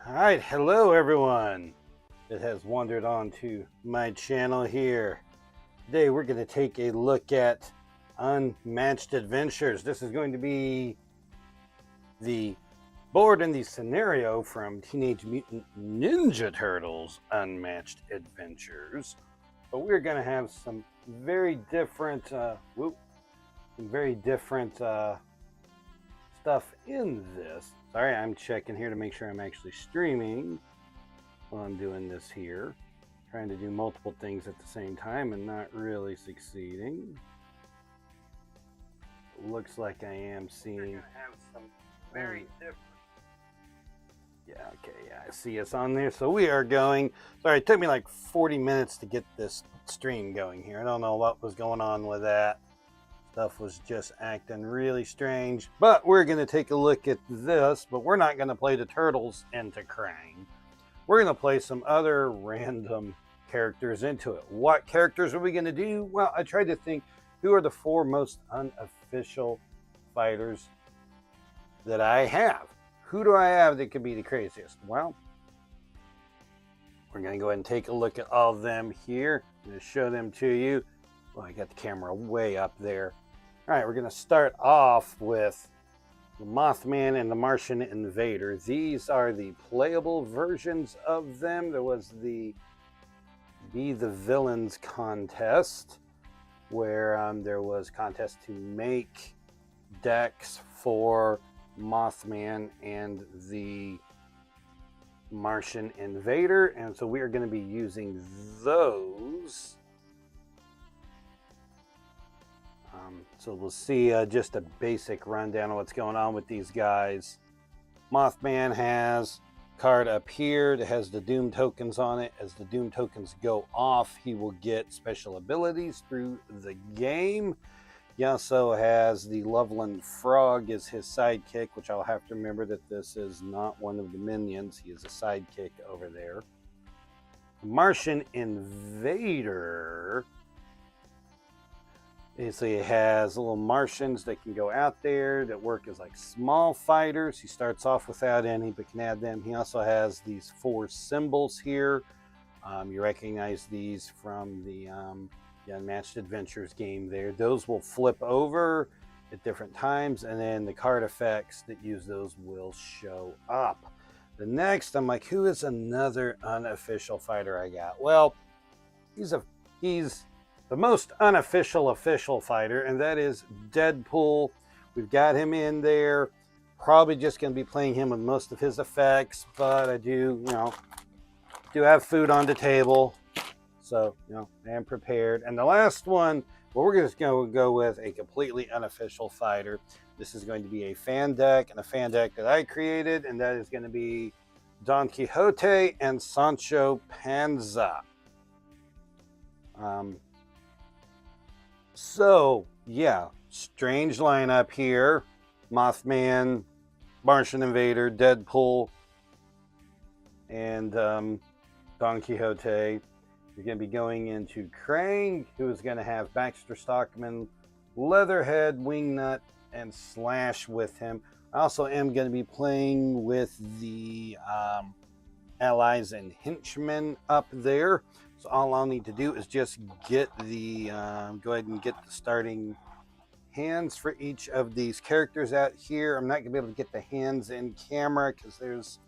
Alright, hello everyone that has wandered onto my channel here. Today we're going to take a look at Unmatched Adventures. This is going to be the board and the scenario from Teenage Mutant Ninja Turtles Unmatched Adventures. But we're going to have some very different stuff in this. Sorry, I'm checking here to make sure I'm actually streaming while I'm doing this here. Trying to do multiple things at the same time and not really succeeding. Looks like I am seeing have some very different. Yeah, okay, yeah, I see us on there. So we are going. Sorry, it took me like 40 minutes to get this stream going here. I don't know what was going on with that. Stuff was just acting really strange. But we're going to take a look at this, but we're not going to play the Turtles into Krang. We're going to play some other random characters into it. What characters are we going to do? Well, I tried to think, who are the 4 most unofficial fighters that I have? Who do I have that could be the craziest? Well, we're going to go ahead and take a look at all of them here. I'm going to show them to you. Well, I got the camera way up there. All right, we're going to start off with the Mothman and the Martian Invader. These are the playable versions of them. There was the Be the Villains contest, where there was contest to make decks for Mothman and the Martian Invader, and so we are going to be using those. So we'll see just a basic rundown of what's going on with these guys. Mothman has a card up here that has the Doom tokens on it. As the Doom tokens go off, he will get special abilities through the game. He also has the Loveland Frog as his sidekick, which I'll have to remember that this is not one of the minions. He is a sidekick over there. Martian Invader basically has little Martians that can go out there that work as like small fighters. He starts off without any, but can add them. He also has these 4 symbols here. You recognize these from the Unmatched Adventures game there. Those will flip over at different times, and then the card effects that use those will show up. The next, I'm like, who is another unofficial fighter I got? Well, he's the most unofficial official fighter, and that is Deadpool. We've got him in there. Probably just going to be playing him with most of his effects, but I do have food on the table, so I am prepared. And the last one, well, we're just going to go with a completely unofficial fighter. This is going to be a fan deck, and a fan deck that I created, and that is going to be Don Quixote and Sancho Panza. So, yeah, strange lineup here. Mothman, Martian Invader, Deadpool, and Don Quixote. You're going to be going into Krang, who is going to have Baxter Stockman, Leatherhead, Wingnut, and Slash with him. I also am going to be playing with the allies and henchmen up there. So all I'll need to do is just get the, go ahead and get the starting hands for each of these characters out here. I'm not going to be able to get the hands in camera because there's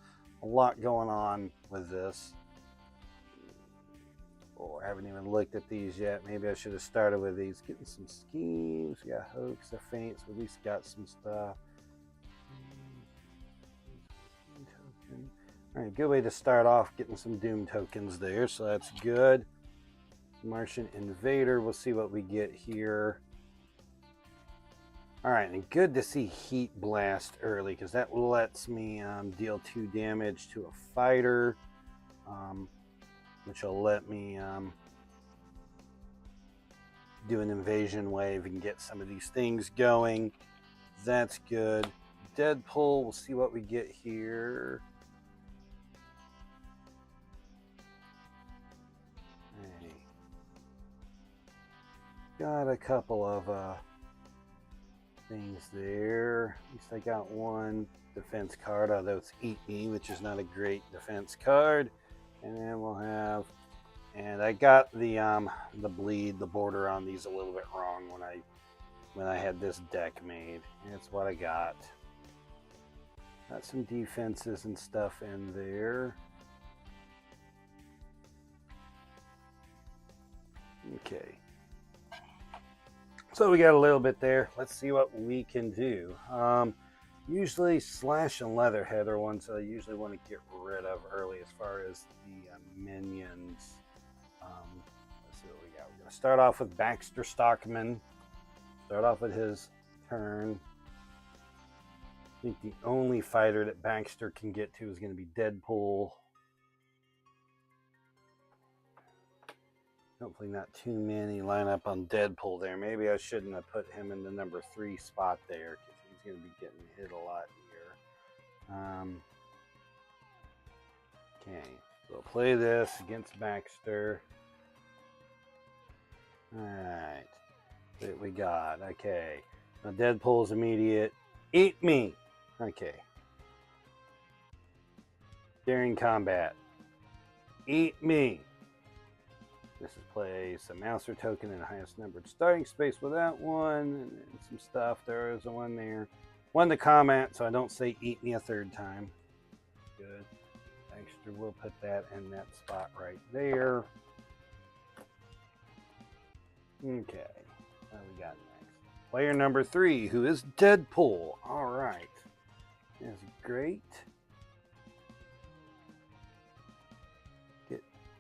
a lot going on with this. Oh, I haven't even looked at these yet. Maybe I should have started with these. Getting some schemes. We got hooks, a feints. We at least got some stuff. All right, good way to start off, getting some Doom tokens there, so that's good. Martian Invader, we'll see what we get here. All right, and good to see Heat Blast early, because that lets me deal 2 damage to a fighter, which will let me do an invasion wave and get some of these things going. That's good. Deadpool, we'll see what we get here. Got a couple of things there. At least I got one defense card, although it's Eat Me, which is not a great defense card. And then we'll have, and I got the bleed, the border on these a little bit wrong when I had this deck made. That's what I got. Got some defenses and stuff in there. Okay. So we got a little bit there. Let's see what we can do. Usually Slash and Leatherhead are ones that I usually want to get rid of early as far as the minions. Let's see what we got. We're going to start off with Baxter Stockman. Start off with his turn. I think the only fighter that Baxter can get to is going to be Deadpool. Hopefully not too many line up on Deadpool there. Maybe I shouldn't have put him in the number 3 spot there because he's going to be getting hit a lot here. Okay, so I'll play this against Baxter. Alright, what we got? Okay, now Deadpool's immediate. Eat Me! Okay. Daring Combat. Eat Me! This is place a Mouser token in the highest numbered starting space with that one, and some stuff. There is a one there. One to comment, so I don't say eat me a third time. Good. Baxter will put that in that spot right there. Okay. What we got next? Player number 3, who is Deadpool. All right. That's great.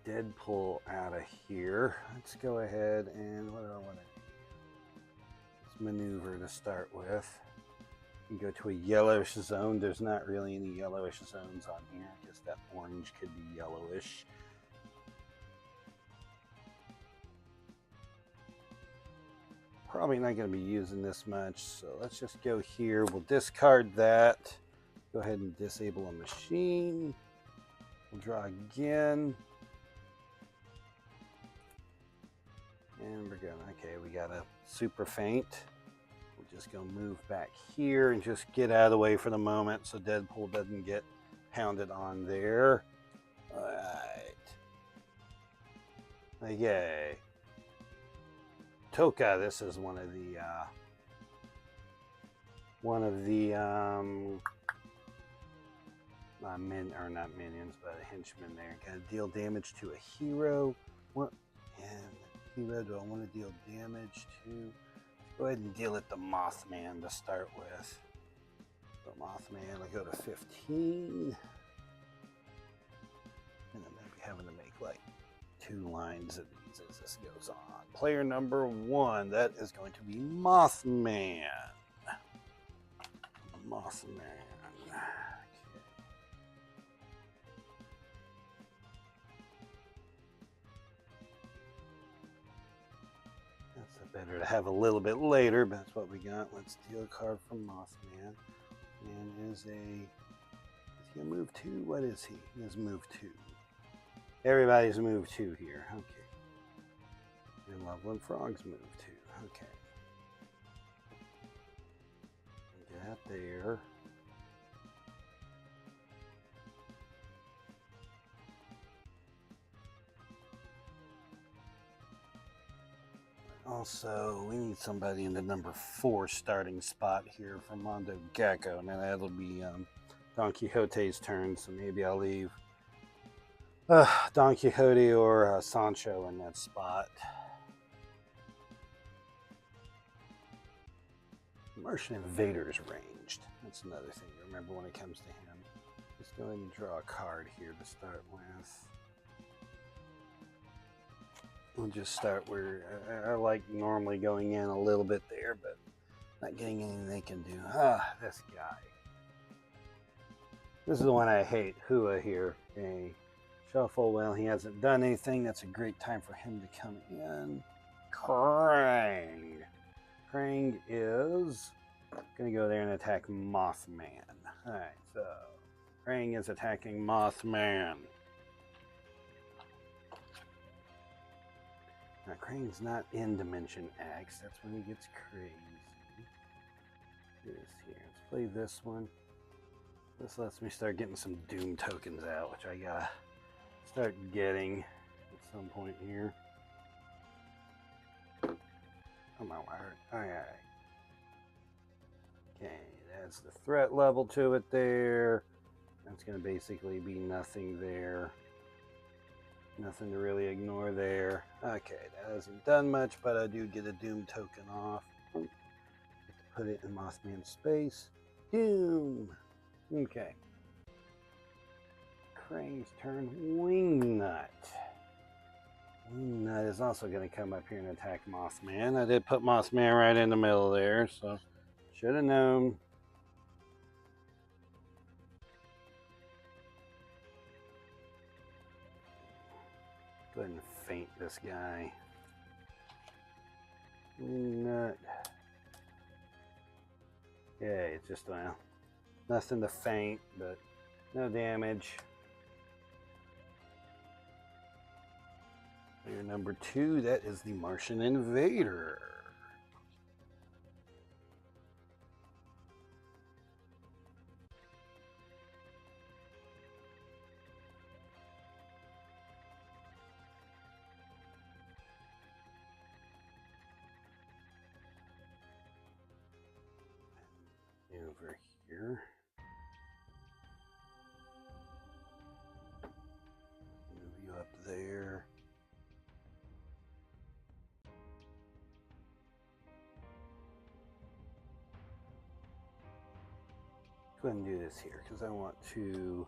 Deadpool out of here. Let's go ahead and what do I want to do? Let's maneuver to start with. You go to a yellowish zone. There's not really any yellowish zones on here. I guess that orange could be yellowish. Probably not going to be using this much, so let's just go here. We'll discard that. Go ahead and disable a machine. We'll draw again. And we're going, okay, we got a super faint. We'll just go move back here and just get out of the way for the moment so Deadpool doesn't get pounded on there. All right. Okay. Toka, this is one of the not minions, but a henchman there. Got to deal damage to a hero. What? And hero, do I want to deal damage to? Let's go ahead and deal it to Mothman to start with. So Mothman, I go to 15. And I'm maybe having to make like 2 lines of these as this goes on. Player number 1, that is going to be Mothman. Mothman. Better to have a little bit later, but that's what we got. Let's deal a card from Mothman. And is he a move 2? What is he? He is move 2. Everybody's move 2 here. Okay. And Loveland Frog's move 2. Okay. Get out there. Also, we need somebody in the number 4 starting spot here for Mondo Gecko. Now that'll be Don Quixote's turn, so maybe I'll leave Don Quixote or Sancho in that spot. Martian Invader's ranged. That's another thing to remember when it comes to him. Let's go ahead and draw a card here to start with. We'll just start where I like normally going in a little bit there, but not getting anything they can do. This guy. This is the one I hate. Hua here. A shuffle. Well, he hasn't done anything. That's a great time for him to come in. Krang. Krang is going to go there and attack Mothman. Alright, so Krang is attacking Mothman. Now, Krang's not in Dimension X. That's when he gets crazy. do this here. Let's play this one. This lets me start getting some Doom tokens out, which I gotta start getting at some point here. Oh my word. Alright. Okay, that's the threat level to it there. That's gonna basically be nothing there. Nothing to really ignore there. Okay, that hasn't done much, but I do get a Doom token off. Get to put it in Mothman's space. Doom! Okay. Krang's turn. Wingnut. Wingnut is also going to come up here and attack Mothman. I did put Mothman right in the middle there, so should have known. Go ahead and faint this guy. Wingnut. Yeah, it's just, well, nothing to faint, but no damage. Player number 2, that is the Martian Invader. Over here. Move you up there. Go ahead and do this here because I want to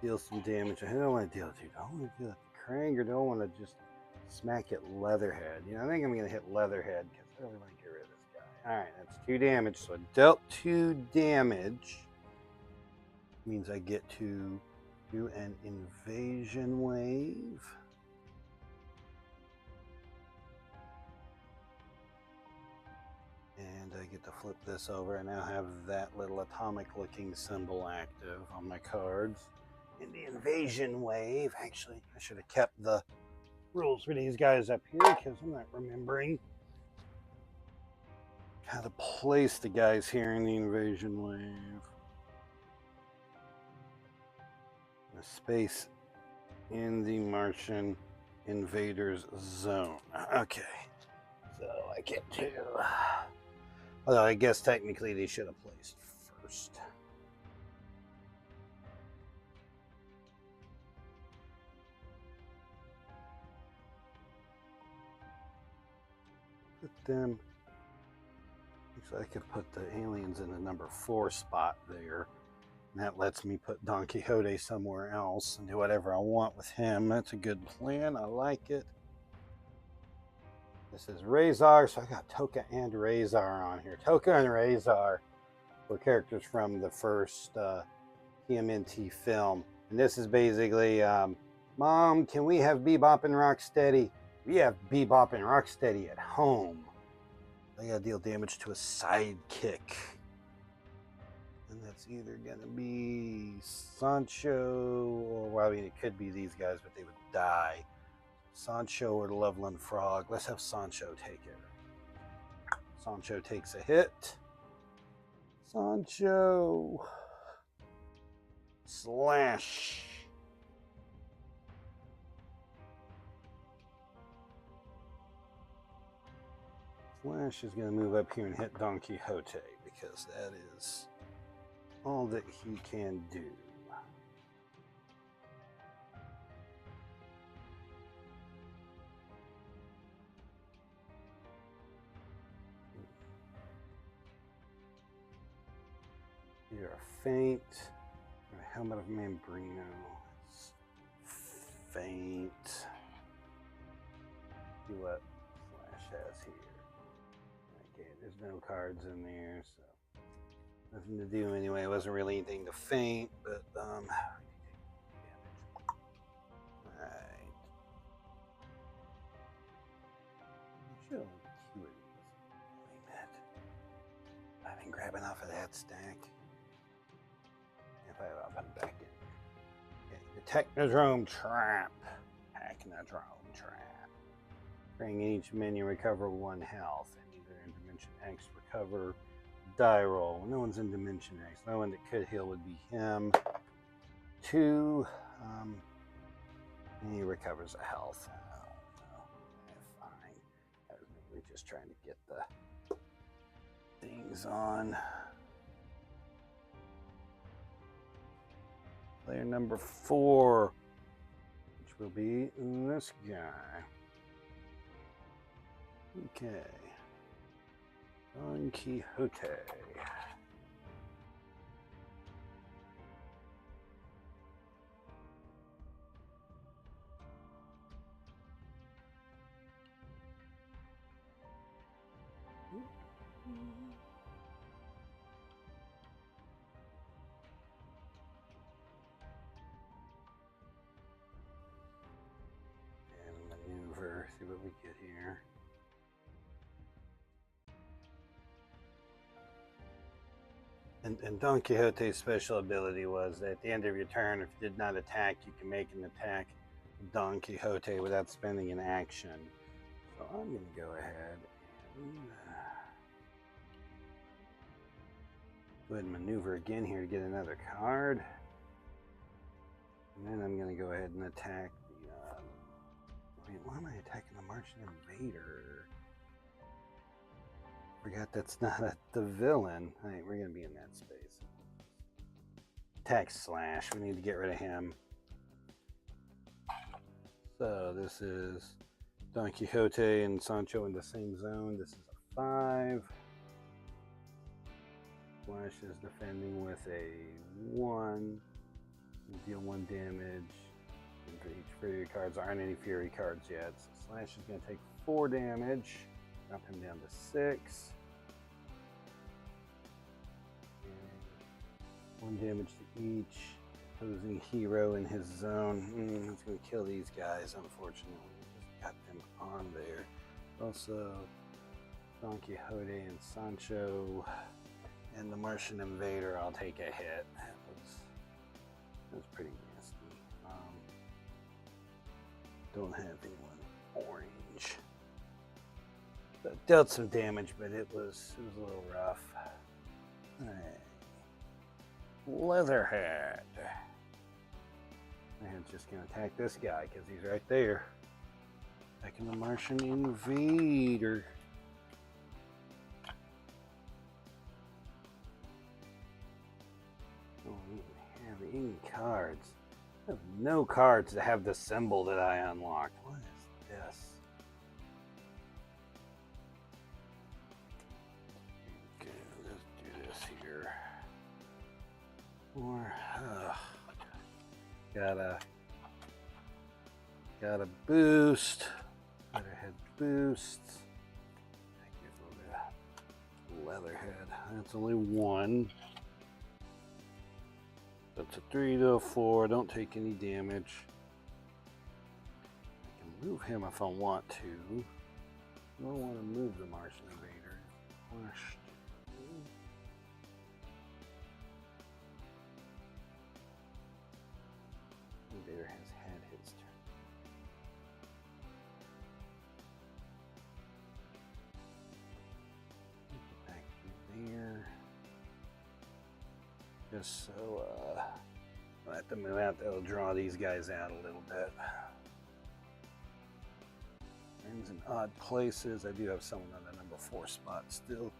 deal some damage. I don't want to deal to. I want to deal to Krang, or do I want to just smack at Leatherhead? You know, I think I'm going to hit Leatherhead because I really want to get rid of this guy. All right, that's 2 damage. So I dealt 2 damage. Means I get to do an invasion wave. And I get to flip this over. I now have that little atomic looking symbol active on my cards. And the invasion wave, actually, I should have kept the rules for these guys up here because I'm not remembering how to place the guys here in the invasion wave. The space in the Martian invaders zone. Okay, so I get to, although I guess technically they should have placed first. Put them, actually I could put the aliens in the number 4 spot there. And that lets me put Don Quixote somewhere else and do whatever I want with him. That's a good plan. I like it. This is Razor, so I got Toka and Razor on here. Toka and Razor were characters from the first TMNT film. And this is basically, Mom, can we have Bebop and Rocksteady? We have Bebop and Rocksteady at home. I gotta deal damage to a sidekick. And that's either going to be Sancho, or, well, I mean, it could be these guys, but they would die. Sancho or Loveland Frog. Let's have Sancho take it. Sancho takes a hit. Sancho. Slash. Slash is going to move up here and hit Don Quixote because that is all that he can do. You're faint. Helmet of Mambrino. It's faint. See what Flash has here. Okay, there's no cards in there, so nothing to do anyway. It wasn't really anything to faint, but Alright. Show cute. I didn't grab enough of that stack. If I'll put it back in. Okay, the Technodrome Trap. Technodrome Trap. Bring each minion recover 1 health. And either in Dimension X recover die roll. No one's in Dimension X. No one that could heal would be him. 2. And he recovers a health. Oh, no. Fine. We're just trying to get the things on. Player number 4, which will be this guy. Okay. Don Quixote. And maneuver, see what we get here. And Don Quixote's special ability was that at the end of your turn, if you did not attack, you can make an attack with Don Quixote without spending an action. So I'm going to go ahead and go ahead and maneuver again here to get another card. And then I'm going to go ahead and attack the... wait, why am I attacking the Martian Invader? Forgot that's not the villain. All right, we're going to be in that space. Attack Slash. We need to get rid of him. So this is Don Quixote and Sancho in the same zone. This is a 5. Slash is defending with a 1. Deal 1 damage. And for each Fury cards, there aren't any Fury cards yet. So Slash is going to take 4 damage. Drop him down to 6. And 1 damage to each opposing hero in his zone. It's going to kill these guys, unfortunately. Just got them on there. Also, Don Quixote and Sancho and the Martian Invader, I'll take a hit. That was pretty nasty. Don't have anyone orange. Dealt some damage, but it was a little rough. Alright. Leatherhead. And just gonna attack this guy because he's right there. Attacking the Martian Invader. Oh, I don't have any cards. I have no cards that have the symbol that I unlocked. What is this? Or got a boost. Leatherhead boosts. Leatherhead. That's only 1. That's a 3 to a 4. Don't take any damage. I can move him if I want to. I don't want to move the Martian Invader. Invader has had his turn. Get back to there. Just so I'll have to move out. That'll draw these guys out a little bit. Friends in odd places. I do have someone on the number 4 spot still.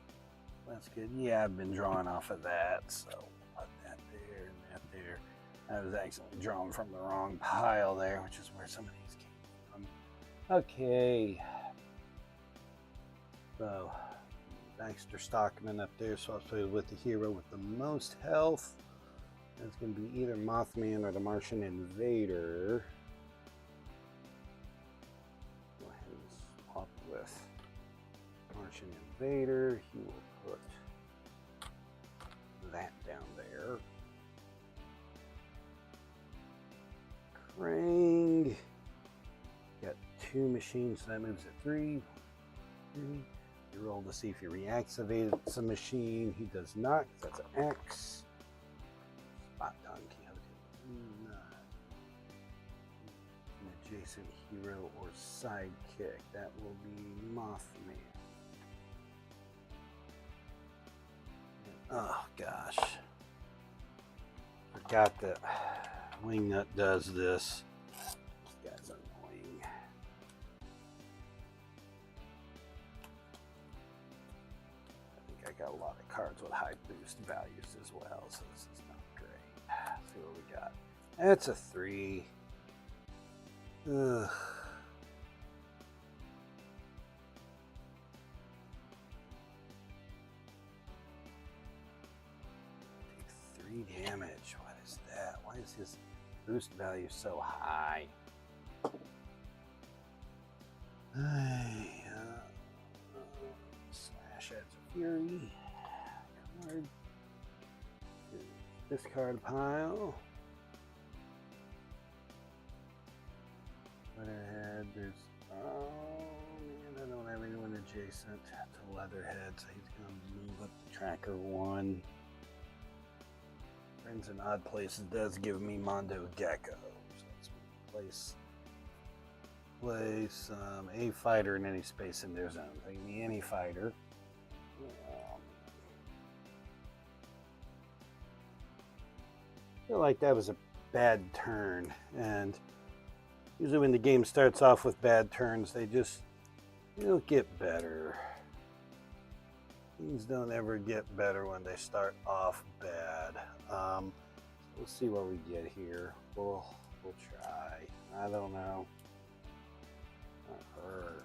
That's good. Yeah, I've been drawing off of that, so put that there and that there. I was actually drawn from the wrong pile there, which is where some of these came from. Okay. So, Baxter Stockman up there, so I'll play with the hero with the most health. That's going to be either Mothman or the Martian Invader. Go ahead and swap with Martian Invader. He will put that down there. Krang. Got 2 machines, so that moves at 3. You roll to see if he reactivates a machine. He does not, because that's an X. Spot Don Quixote. An adjacent hero or sidekick. That will be Mothman. Oh gosh. Forgot that Wingnut does this. This guy's annoying. I think I got a lot of cards with high boost values as well, so this is not great. Let's see what we got. That's a 3. Ugh. Take 3 damage. What is that? Why is his boost value so high? Slash adds a fury. Card. Discard pile. Went ahead. There's man, I don't have anyone adjacent to Leatherhead, so he's gonna move up to tracker 1. Friends in odd places does give me Mondo Gecko. So let's place a fighter in any space in their zone. So give me any fighter. I feel like that was a bad turn, and usually when the game starts off with bad turns, they don't get better. Things don't ever get better when they start off bad. We'll see what we get here. We'll try. I don't know. Not her.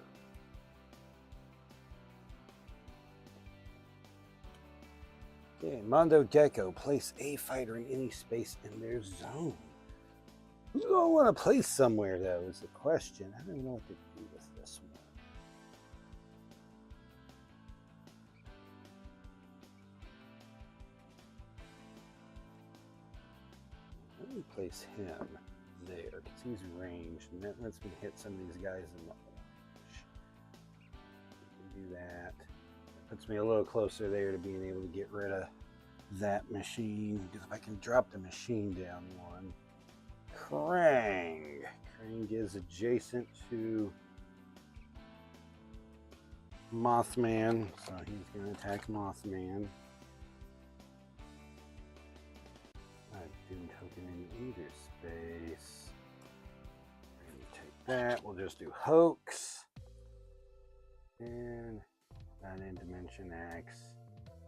Okay, Mondo Gecko. Place a fighter in any space in their zone. Who's going to want to place somewhere, though, is the question. I don't even know what to do with this one. Let me place him there, because he's ranged, and that lets me hit some of these guys in the orange. We can do that. That puts me a little closer there to being able to get rid of that machine, because if I can drop the machine down 1. Krang. Krang is adjacent to Mothman, so he's going to attack Mothman. Doom token in either space. We're going to take that. We'll just do Hoax. And not in Dimension X.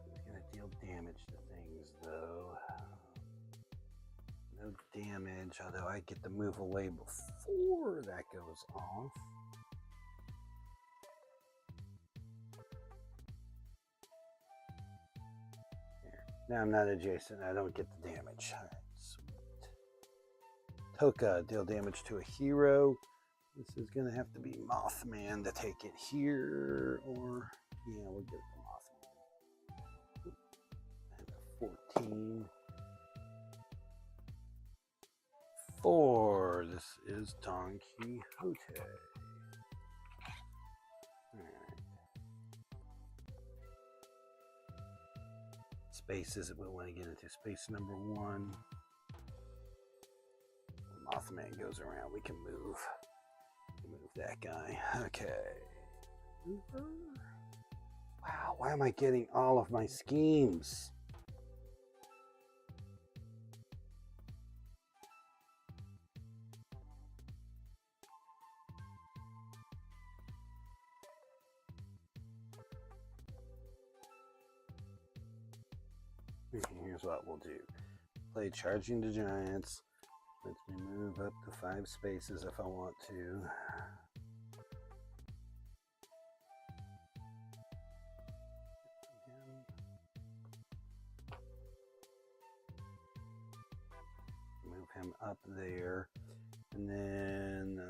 He's going to deal damage to things, though. No damage, although I get to move away before that goes off. There. Now I'm not adjacent. I don't get the damage. All right. Toka, deal damage to a hero. This is going to have to be Mothman to take it here, or, yeah, we'll get it to Mothman. And a 14. 4. This is Don Quixote. Alright. Spaces that we want to get into. Space number 1. Mothman goes around, we can move that guy. Okay. Wow, why am I getting all of my schemes? Here's what we'll do. Play Charging the Giants. Lets me move up to 5 spaces if I want to. Move him up there. And then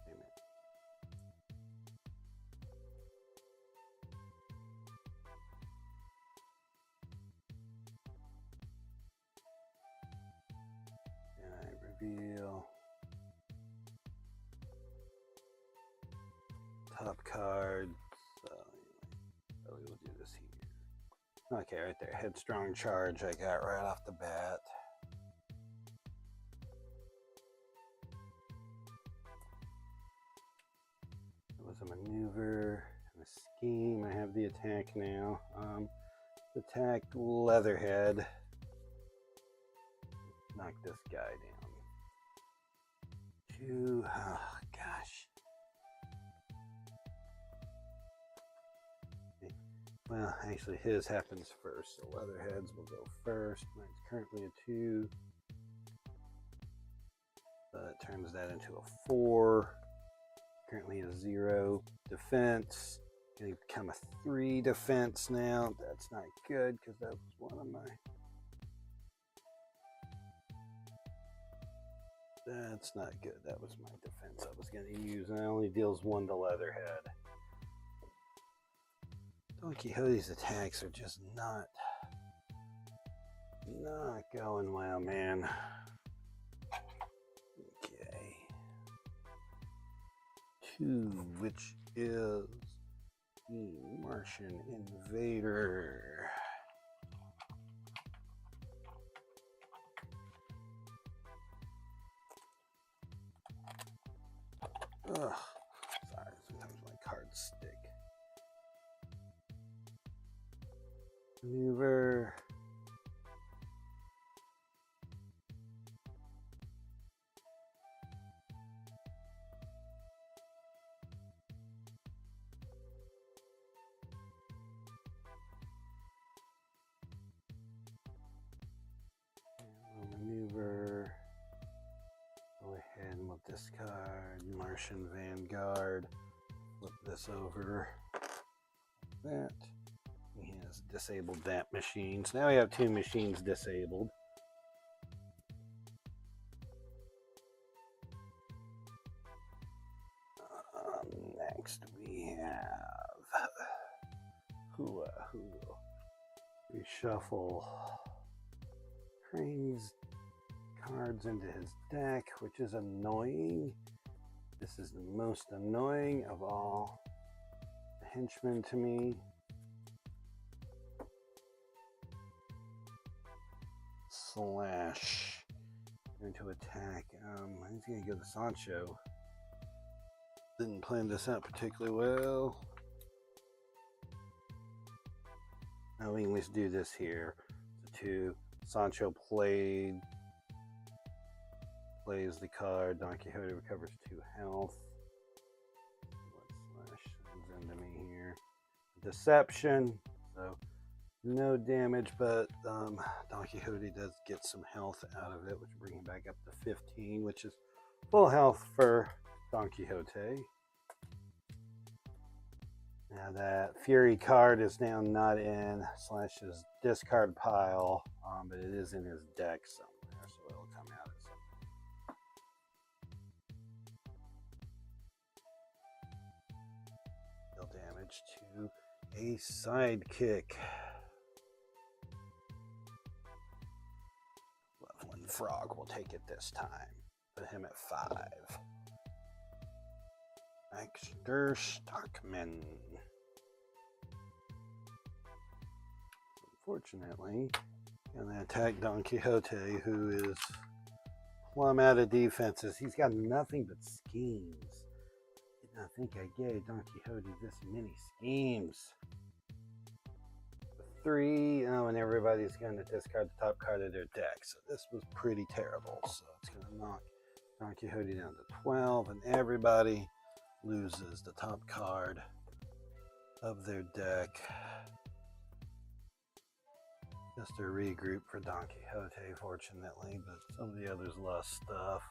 wait a minute. Reveal top card. So we will do this here. Okay, right there. Headstrong Charge I got right off the bat. It was a maneuver, my scheme. I have the attack now. Attack Leatherhead. Knock this guy down. 2. Oh, gosh. Well, actually, his happens first, so Leatherheads will go first. Mine's currently a 2. It turns that into a 4. Currently a 0 defense. Gonna become a 3 defense now. That's not good because that was one of my. That's not good. That was my defense I was gonna use, and it only deals 1 to Leatherhead. Don Quixote's attacks are just not going well, man. Okay. 2, which is the Martian Invader. Ugh. Sorry, sometimes my cards stick. Maneuver. Maneuver. Go ahead and we'll discard Martian Vanguard. Flip this over. That. He has disabled that machine. So now we have 2 machines disabled. Next we have reshuffle Crane's cards into his deck, which is annoying. This is the most annoying of all the henchmen to me. Slash going to attack. He's gonna go to Sancho. Didn't plan this out particularly well. Now we can just do this here. The 2. Sancho plays the card. Don Quixote recovers 2 health. Slash sends into me here. Deception. So no damage, but Don Quixote does get some health out of it, which brings him back up to 15, which is full health for Don Quixote. Now that Fury card is now not in Slash's discard pile, but it is in his deck somewhere, so it'll come out at some. Deal damage to a sidekick. Loveland Frog will take it this time. Put him at 5. Baxter Stockman. Unfortunately, gonna attack Don Quixote, who is plumb out of defenses. He's got nothing but schemes. Did not think I gave Don Quixote this many schemes. 3, and everybody's gonna discard the top card of their deck. So this was pretty terrible. So it's gonna knock Don Quixote down to 12, and everybody loses the top card of their deck. Just a regroup for Don Quixote, fortunately, but some of the others lost stuff.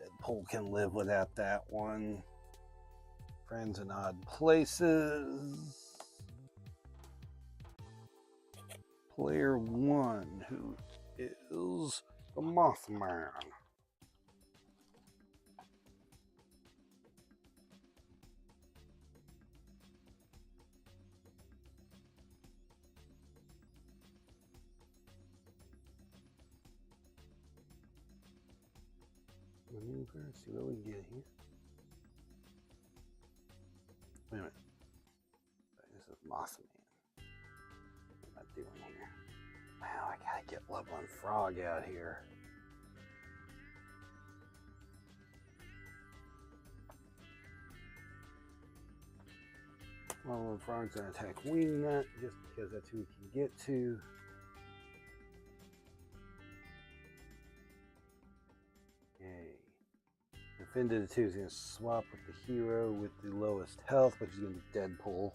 Deadpool can live without that one. Friends in Odd Places. Player 1, who is the Mothman. Maneuver, see what we can get here. Wait a minute. This is Mothman. What am I doing here? Wow, I gotta get Loveland Frog out here. Well, Frog's gonna attack Wingnut just because that's who he can get to. Okay. Offended 2 is gonna swap with the hero with the lowest health, which is gonna be Deadpool.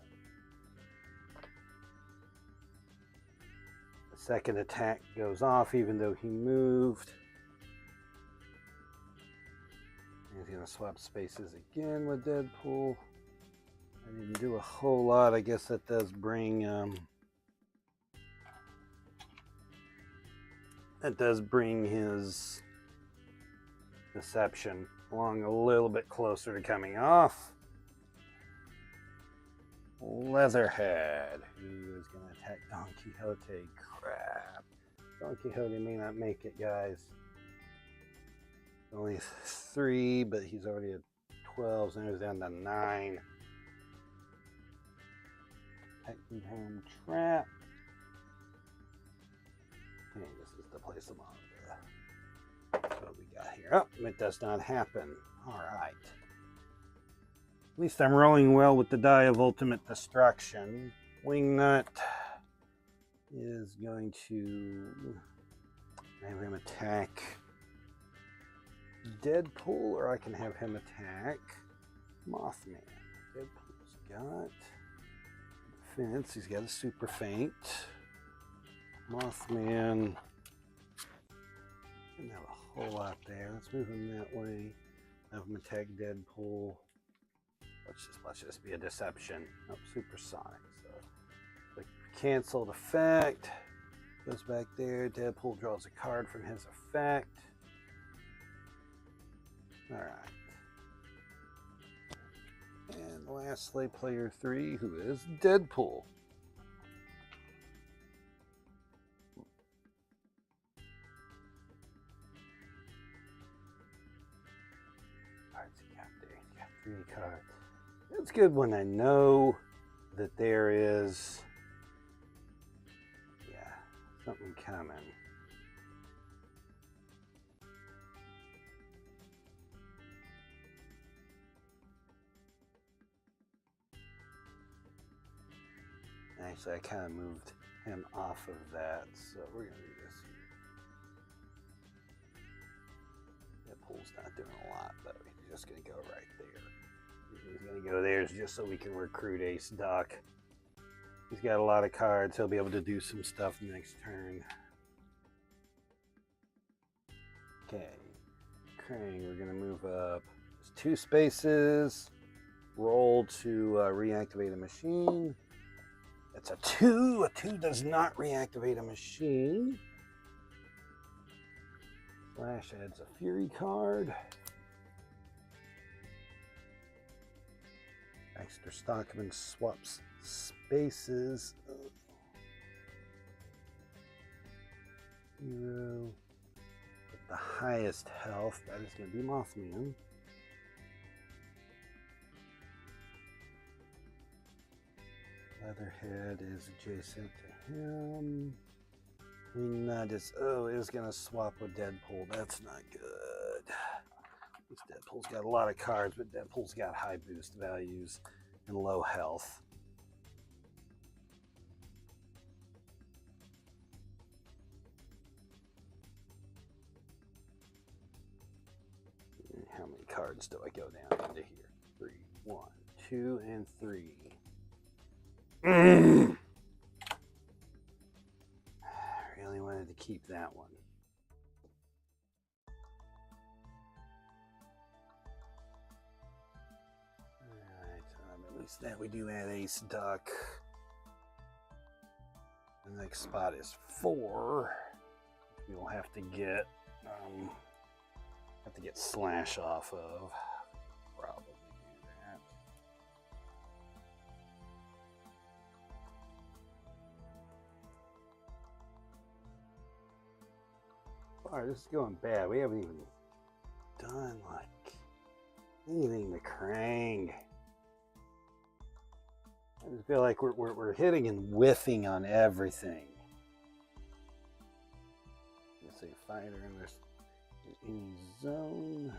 The second attack goes off even though he moved. And he's gonna swap spaces again with Deadpool. I didn't do a whole lot. I guess that does bring his deception along a little bit closer to coming off. Leatherhead, who is going to attack Don Quixote. Crap. Don Quixote may not make it, guys. Only 3, but he's already at 12, so he's down to 9. Techno Home Trap. Okay, this is the place I'm on. What we got here? Oh, it does not happen. Alright. At least I'm rolling well with the die of ultimate destruction. Wingnut is going to have him attack Deadpool, or I can have him attack Mothman. Deadpool's got defense. He's got a super feint. Mothman didn't have a whole lot there. Let's move him that way. Have him attack Deadpool. Let's just be a deception. Oh, supersonic. So the canceled effect goes back there. Deadpool draws a card from his effect. All right. And lastly, player 3, who is Deadpool. Cards he got there. He's got 3 cards. It's good when I know that there is, something coming. Actually, I kind of moved him off of that, so we're going to do this here. Deadpool's not doing a lot, though. He's just going to go right there. He's going to go there just so we can recruit Ace Duck. He's got a lot of cards. He'll be able to do some stuff next turn. Okay. Krang, we're going to move up just 2 spaces. Roll to reactivate a machine. That's a 2. A 2 does not reactivate a machine. Flash adds a Fury card. Baxter Stockman swaps spaces. Hero with the highest health. That is going to be Mothman. Leatherhead is adjacent to him. Wingnut is going to swap with Deadpool. That's not good. This Deadpool's got a lot of cards, but Deadpool's got high boost values and low health. And how many cards do I go down into here? 3, 1, 2, and 3. I really wanted to keep that one. Alright, at least that we do add Ace Duck. The next spot is 4. We'll have to get Slash off of. Probably do that. Alright, this is going bad. We haven't even done like anything to Krang. I just feel like we're hitting and whiffing on everything. Let's see, fighter in this any zone.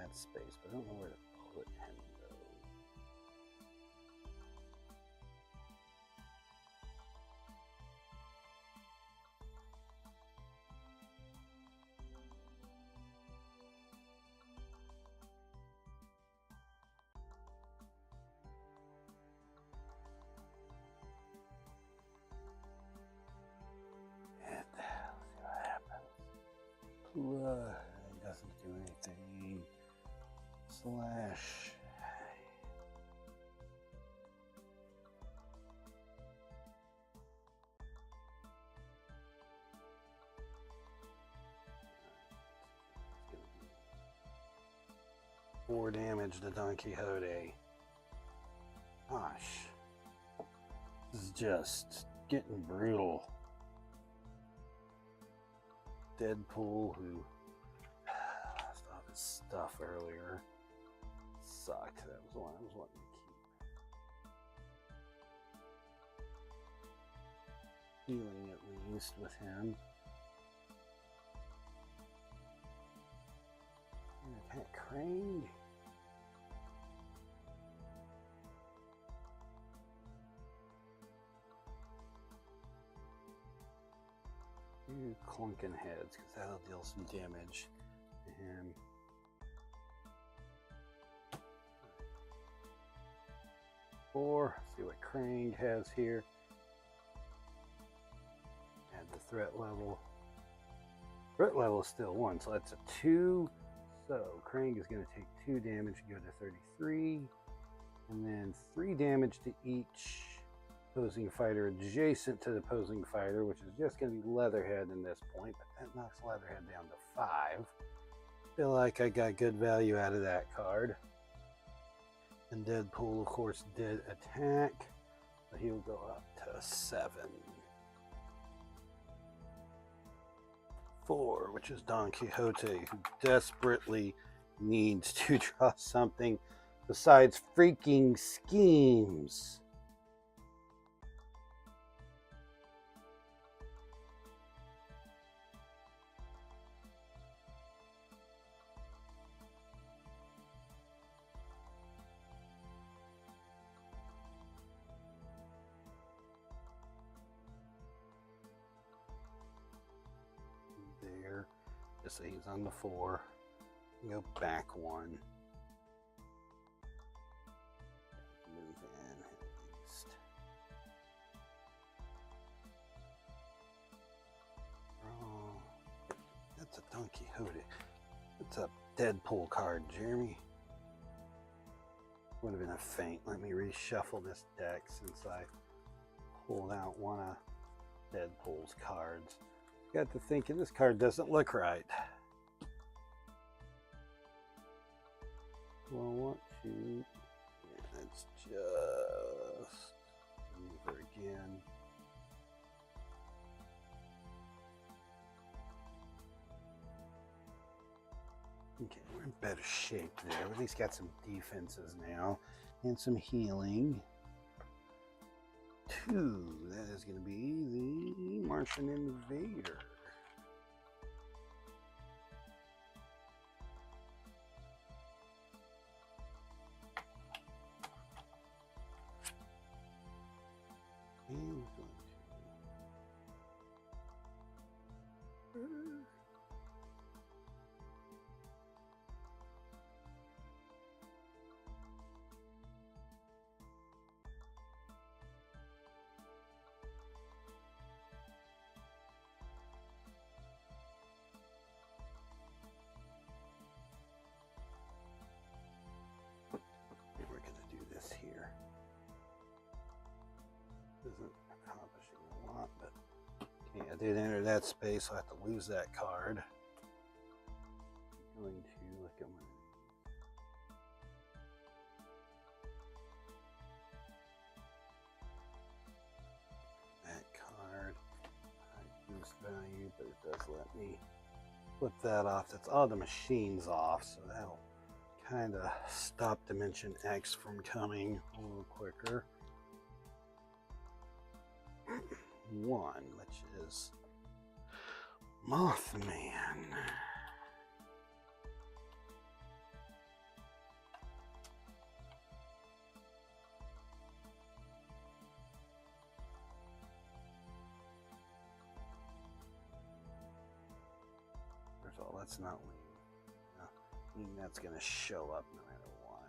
that space, but I don't know where to put him though. And let's see what happens. It doesn't do anything. Slash. It's gonna be 4 damage to Don Quixote. Gosh. This is just getting brutal. Deadpool, who lost all his stuff earlier, sucked. That was the one I was wanting to keep. Healing at least with him. And attack Crane. Two clunking heads, because that'll deal some damage to him. Four. See what Krang has here. Add the threat level. Threat level is still 1, so that's a 2. So Krang is going to take 2 damage, go to 33, and then 3 damage to each opposing fighter adjacent to the opposing fighter, which is just going to be Leatherhead in this point, but that knocks Leatherhead down to 5. Feel like I got good value out of that card. And Deadpool, of course, did attack, but he'll go up to 7. 4, which is Don Quixote, who desperately needs to draw something besides freaking schemes. There, just so he's on the 4. Go back 1. Move in at least. Oh, that's a Don Quixote. That's a Deadpool card, Jeremy. Would have been a feint. Let me reshuffle this deck since I pulled out one of Deadpool's cards. Got to thinking this card doesn't look right. Do I want to? Yeah, let's just move her again. Okay, we're in better shape there. We at least got some defenses now and some healing. 2, that is going to be the Martian Invader. And we're going to... here. Isn't accomplishing a lot, but okay, I did enter that space, so I have to lose that card. I'm going to look at my that card. I boost value, but it does let me flip that off. That's all the machines off, so that'll kind of stop Dimension X from coming a little quicker. 1, which is Mothman. that's not lean. That's going to show up no matter what.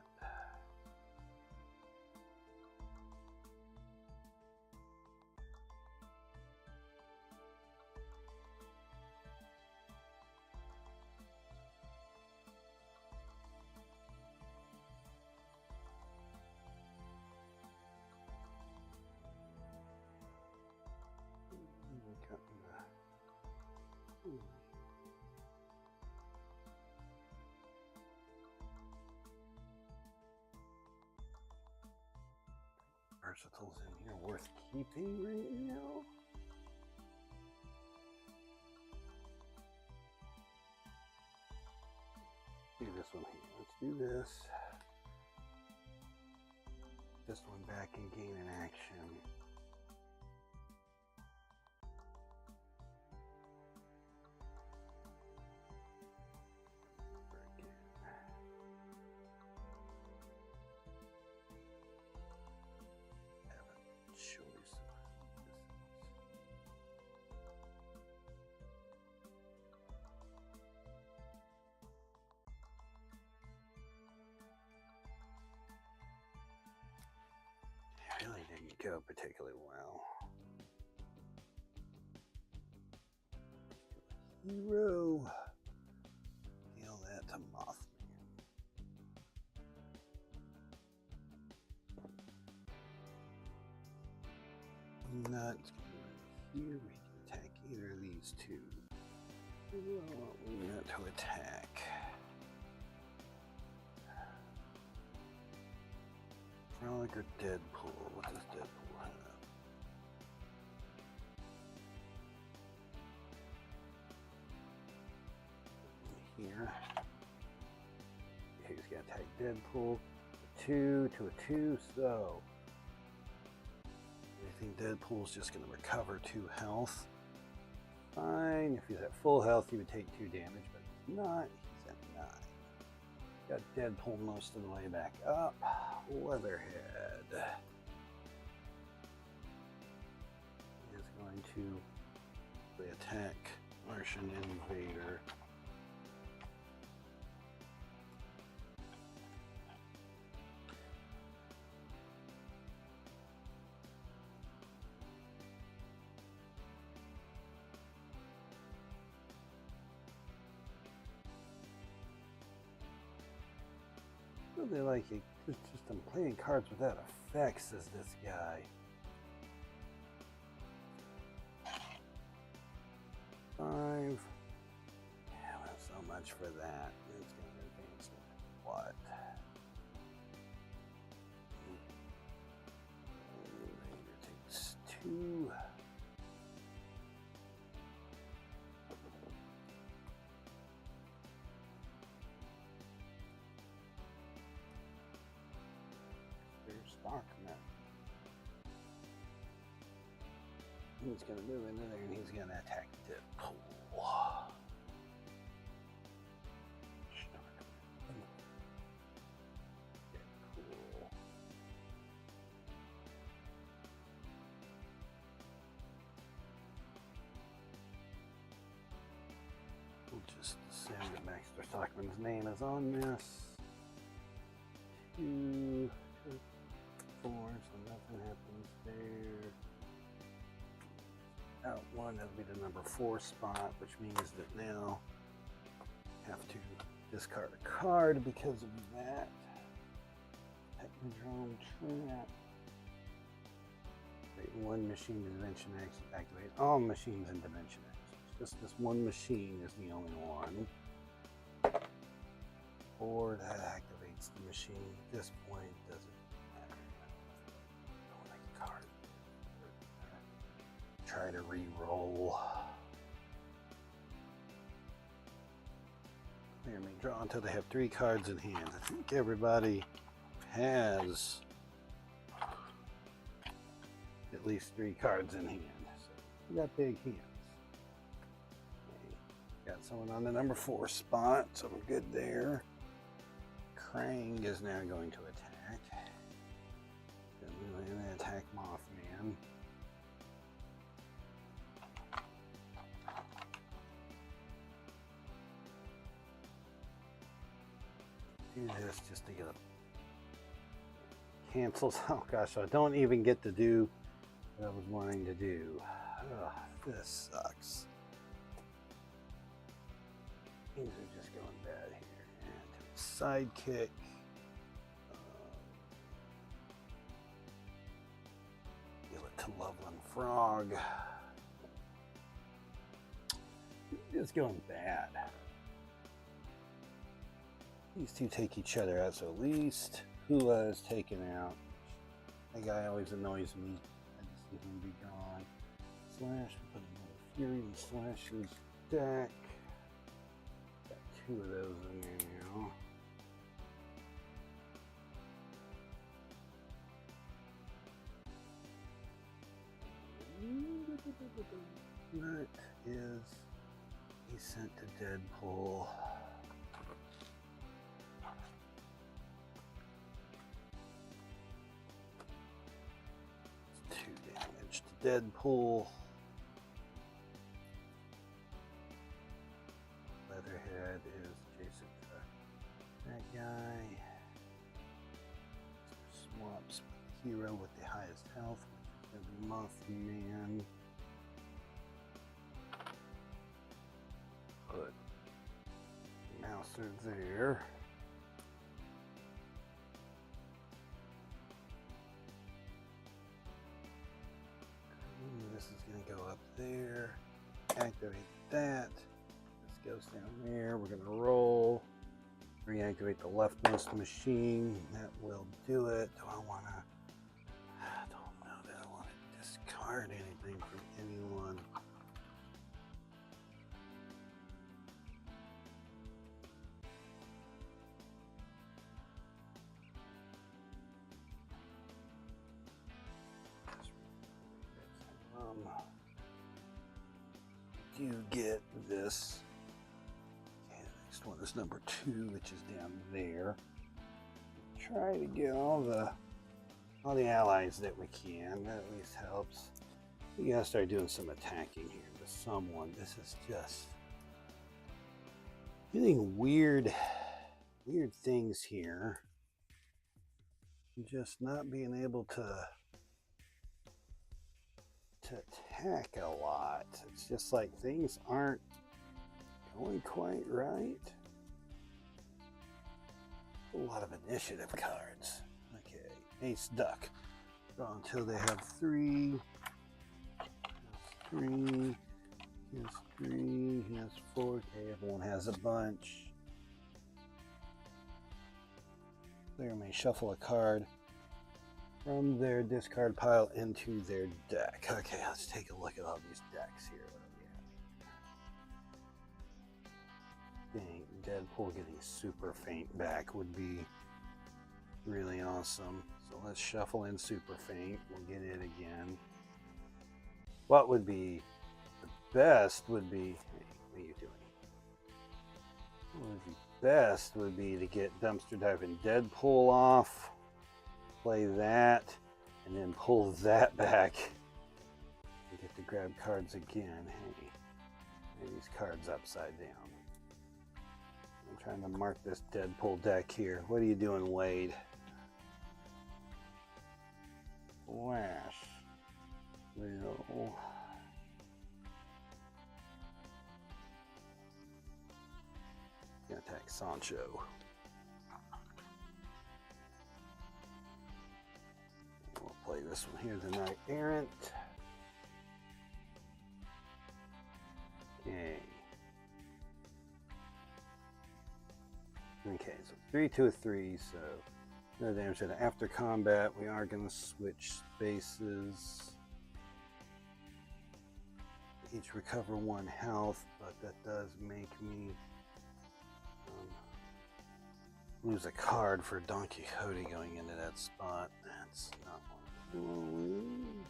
Versatile's in here worth keeping right now. Do this one here. Let's do this. This one back and gain an action. Really didn't go particularly well. Hero. Deal that to Mothman. Not here. We can attack either of these two. Not to attack. Frolic or Deadpool? What does Deadpool have? Here. He's gonna attack Deadpool. 2 to a 2, so I think Deadpool's just gonna recover 2 health. Fine. If he's at full health, he would take 2 damage, but he's not. He's at 9. Got Deadpool most of the way back up. Leatherhead is going to attack Martian Invader. Really like it. Just I'm playing cards without effects as this guy. 5. Yeah, well, so much for that. It's going to advance what? Invader takes 2. Stockman. He's going to move into there and he's going to attack Deadpool. Deadpool. We'll just assume that Baxter Stockman's name is on this. 2, 4, so nothing happens there. Out 1, that'll be the number 4 spot, which means that now I have to discard a card because of that. Technodrome Trap. Wait, 1 machine dimension activate. All machines in dimension X. Just this 1 machine is the only one. Or that activates the machine. At this point, doesn't card. Try to re-roll. Clear me draw until they have 3 cards in hand. I think everybody has at least 3 cards in hand. So we got big hands. Okay. Got someone on the number 4 spot, so we're good there. Krang is now going to attack. Going to attack Mothman. do this just to get a cancels. Oh gosh, I don't even get to do what I was wanting to do. Ugh, this sucks. Things are just going bad here. And sidekick. Give it to Loveland Frog. It's going bad. These two take each other out, so at least Hula is taken out. That guy always annoys me. I just see him be gone. Slash, put another Fury in Slasher's deck. Got two of those in there now. What is he sent to Deadpool? It's 2 damage to Deadpool. Leatherhead is adjacent to that guy. Swaps with the hero with the highest health, which is Mothman. Put Mouser there. This is going to go up there. Activate that. This goes down there. We're going to roll. Reactivate the leftmost machine. That will do it. Do I want to? I don't know that I want to discard anything from anyone. You get this. Okay, the next one is number 2, which is down there. Try to get all the allies that we can. That at least helps. We gotta start doing some attacking here with someone. This is just getting weird things here. Just not being able to attack a lot. It's just like things aren't going quite right. A lot of initiative cards. Okay, Ace Duck. Draw until they have 3. He has 3. He has 4. Okay, everyone has a bunch. Player may shuffle a card from their discard pile into their deck. Okay, let's take a look at all these decks here. Dang, Deadpool getting super faint back would be really awesome. So let's shuffle in super faint. We'll get it again. What would be the best would be, hey, what are you doing? What would be best would be to get Dumpster Diving Deadpool off. Play that, and then pull that back and get to grab cards again. Hey, lay these cards upside down. I'm trying to mark this Deadpool deck here. What are you doing, Wade? Flash. Will. Gonna attack Sancho. We'll play this one here, the Knight Errant. Okay. Okay, so 3, 2, 3, so no damage. After combat, we are going to switch spaces. Each recover 1 health, but that does make me lose a card for Don Quixote going into that spot. That's not what I want to lose.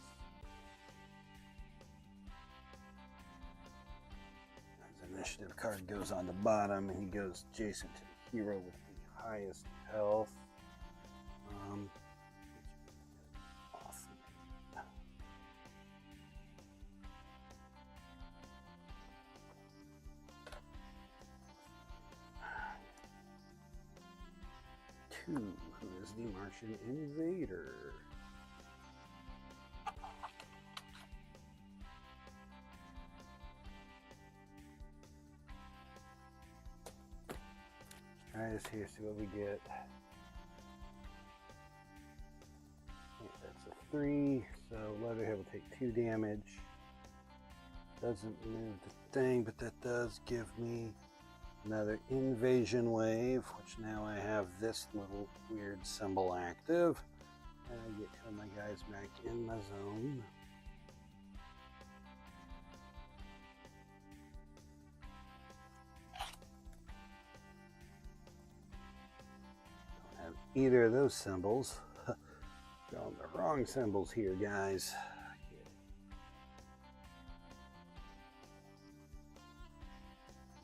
His initiative card goes on the bottom, and he goes adjacent to the hero with the highest health. Awesome. 2, who is the Martian invader. Try this here, see what we get. Yeah, that's a 3, so Leatherhead will take 2 damage. Doesn't move the thing, but that does give me another invasion wave, which now I have this little weird symbol active. And I get kind of my guys back in my zone. Don't have either of those symbols. Drawing the wrong symbols here, guys.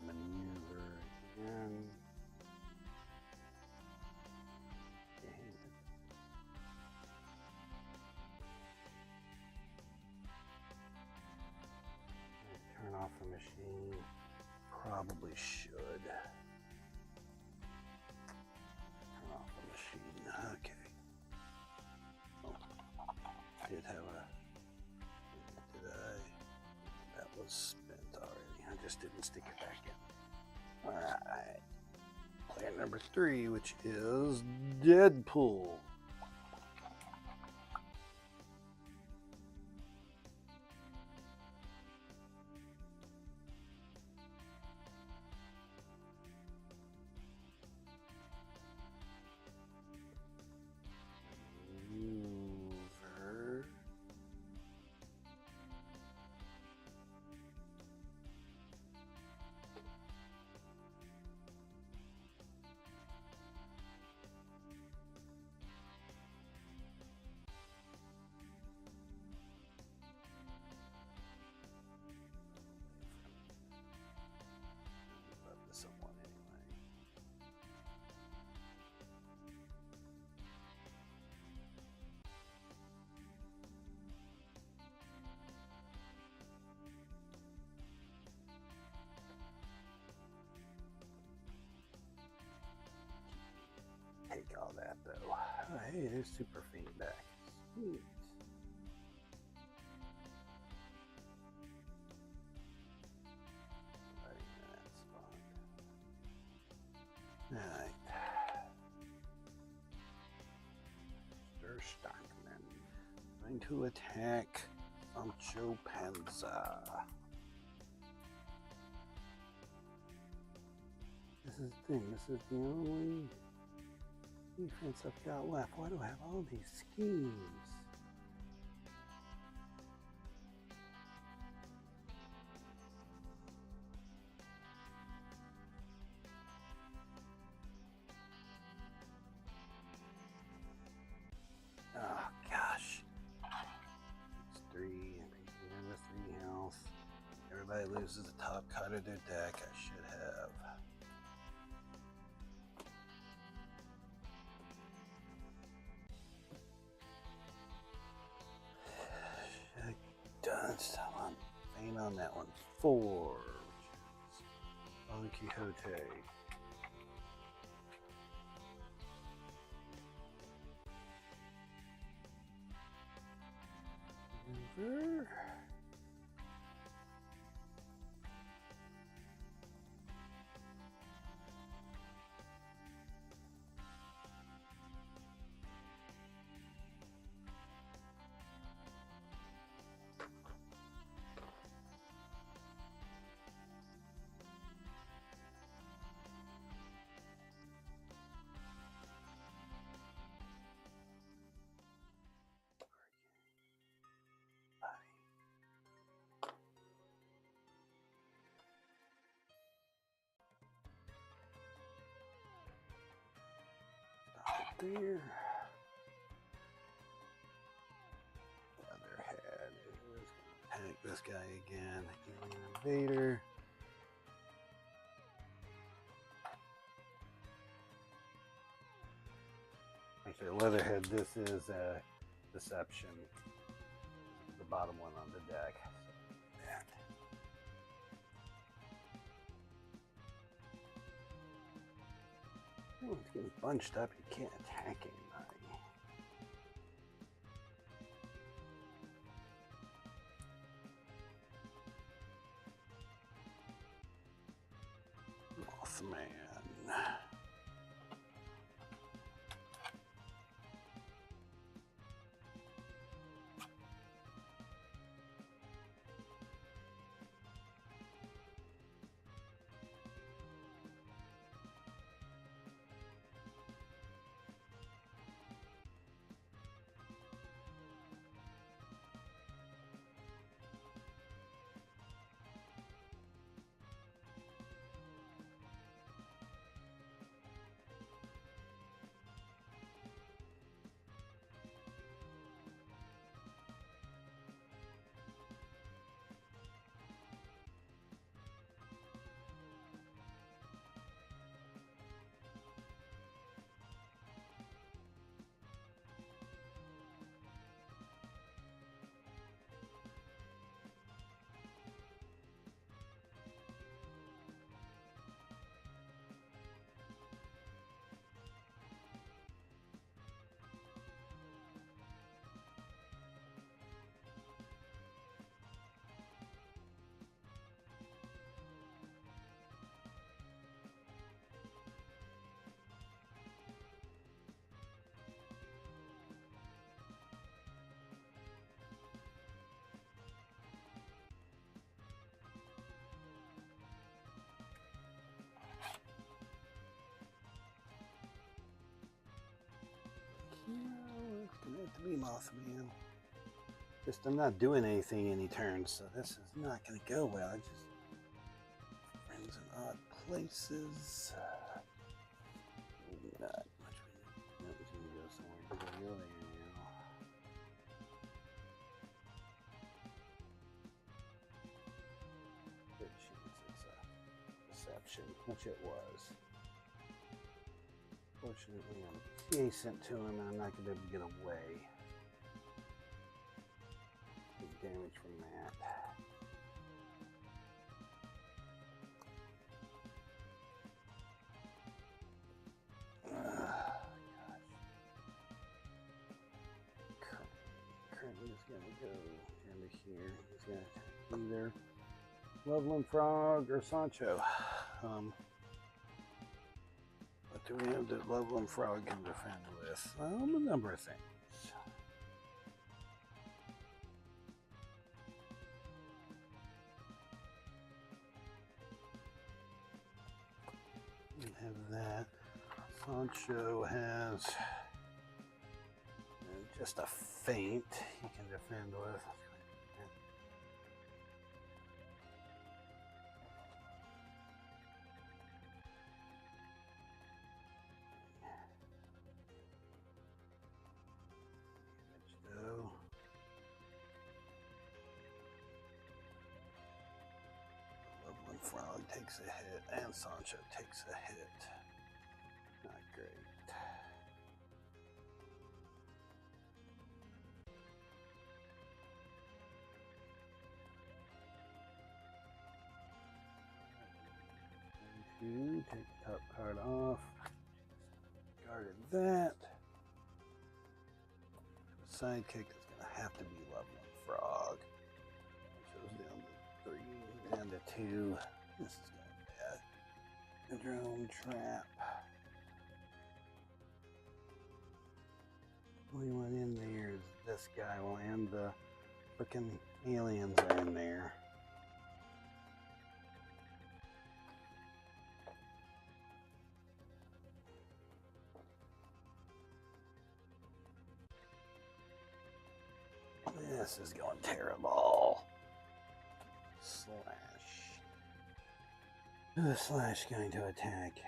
Maneuver again. Turn off the machine. Probably should. Turn off the machine. Okay. Oh, I did have a. Did I? That was spent already. I just didn't stick it back in. Alright. Player number 3, which is Deadpool. Maneuver. Love this someone anyway. Take all that though. Oh, hey, there's Super Fiend back. Sweet. Right in that spot. Alright. Mr. Stockman. Going to attack Sancho Panza. This is the thing. This is the only defense I've got left. Why do I have all these schemes? Oh gosh. It's 3 and with 3 health. Everybody loses the top card of their deck. I should have. Done. Someone faint on that one. 4, which is Don Quixote. Maneuver. There. Leatherhead is going to attack this guy again. Alien Invader. Actually, Leatherhead, this is a Deception. The bottom one on the deck. So, Oh, it's getting bunched up. You can't attack anybody. Mothman. Yeah, it's gonna have to be Mothman. Just I'm not doing anything any turns, so this is not gonna go well. I just friends in odd places. Not much. That was gonna go somewhere. We're gonna go there now. Good chance it's a deception, which it was. Fortunately, I'm adjacent to him, and I'm not gonna be able to get away. Take damage from that. Currently is gonna go into here. He's gonna attack either Loveland Frog or Sancho. What do we have that Loveland Frog can defend with? A number of things. We have that. Sancho has just a feint he can defend with. Loveland Frog takes a hit, and Sancho takes a hit. Not great. Take the top card off. Guarded that. The sidekick is going to have to be Loveland Frog. Shows down to 3 and a 2. This is going to be bad. A drone trap. Only one in there is this guy. Well, and the freaking aliens are in there. This is going terrible. Slash. The Slash going to attack.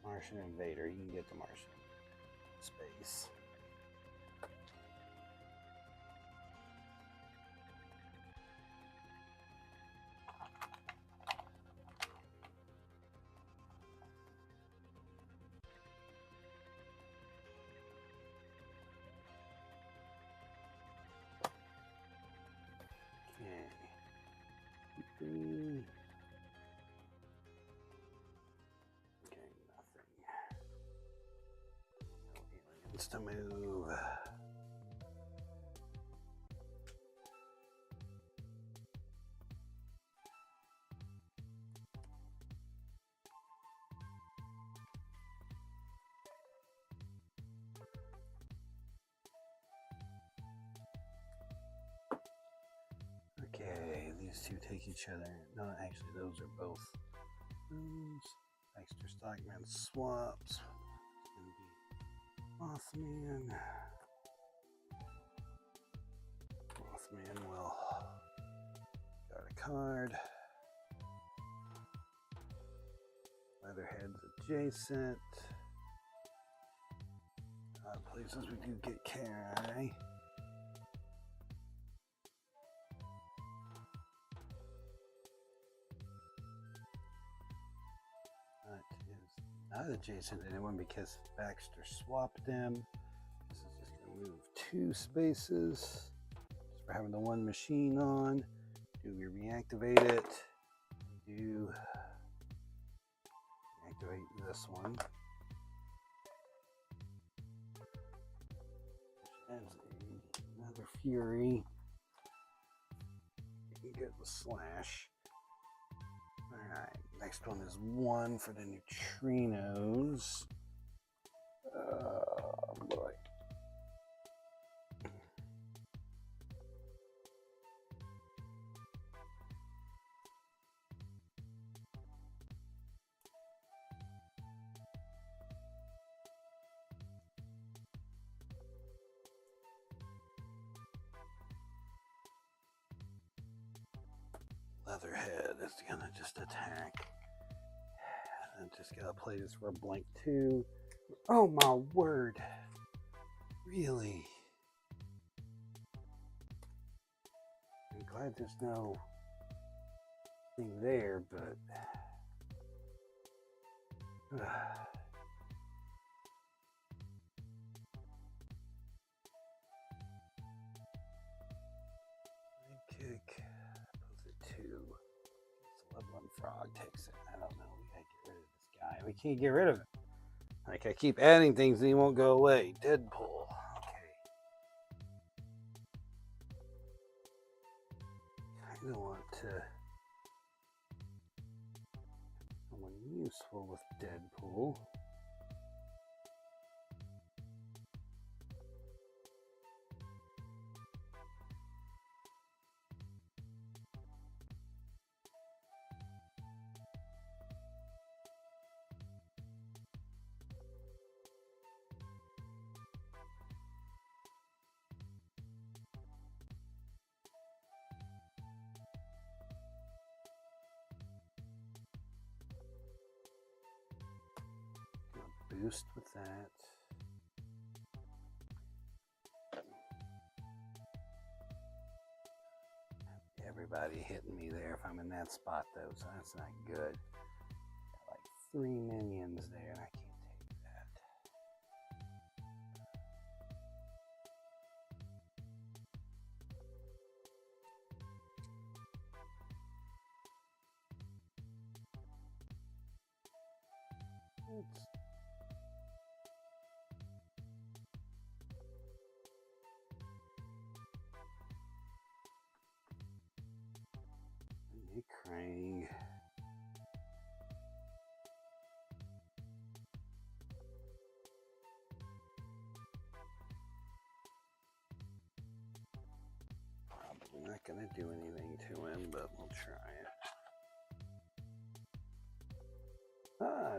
Martian Invader. You can get the Martian space. Okay. wants to move. Okay, these two take each other. No, actually, those are both rooms. Extra Stockman swaps. It's going to be Mothman. Mothman will got a card. Leatherhead's adjacent. Places we do get Kai. Not adjacent to anyone because Baxter swapped them. This is just going to move 2 spaces. Just for having the one machine on. Do we reactivate it? We do activate this one. Adds another Fury. You can get the slash. Alright, next one is 1 for the neutrinos. Boy. Leatherhead is gonna just attack. I just gotta play this for a blank 2. Oh my word. Really? I'm glad there's no thing there, but kick. Both at 2. It's level 1 frog takes it. I don't know. We gotta get rid of this guy. We can't get rid of him. Like I keep adding things and he won't go away. Deadpool. Okay. I don't want to. Someone useful with Deadpool. Boost with that. Everybody hitting me there if I'm in that spot though, so that's not good. Got like 3 minions there, and I can't take that. Oops. Hey, Krang. Probably not going to do anything to him, but we'll try it.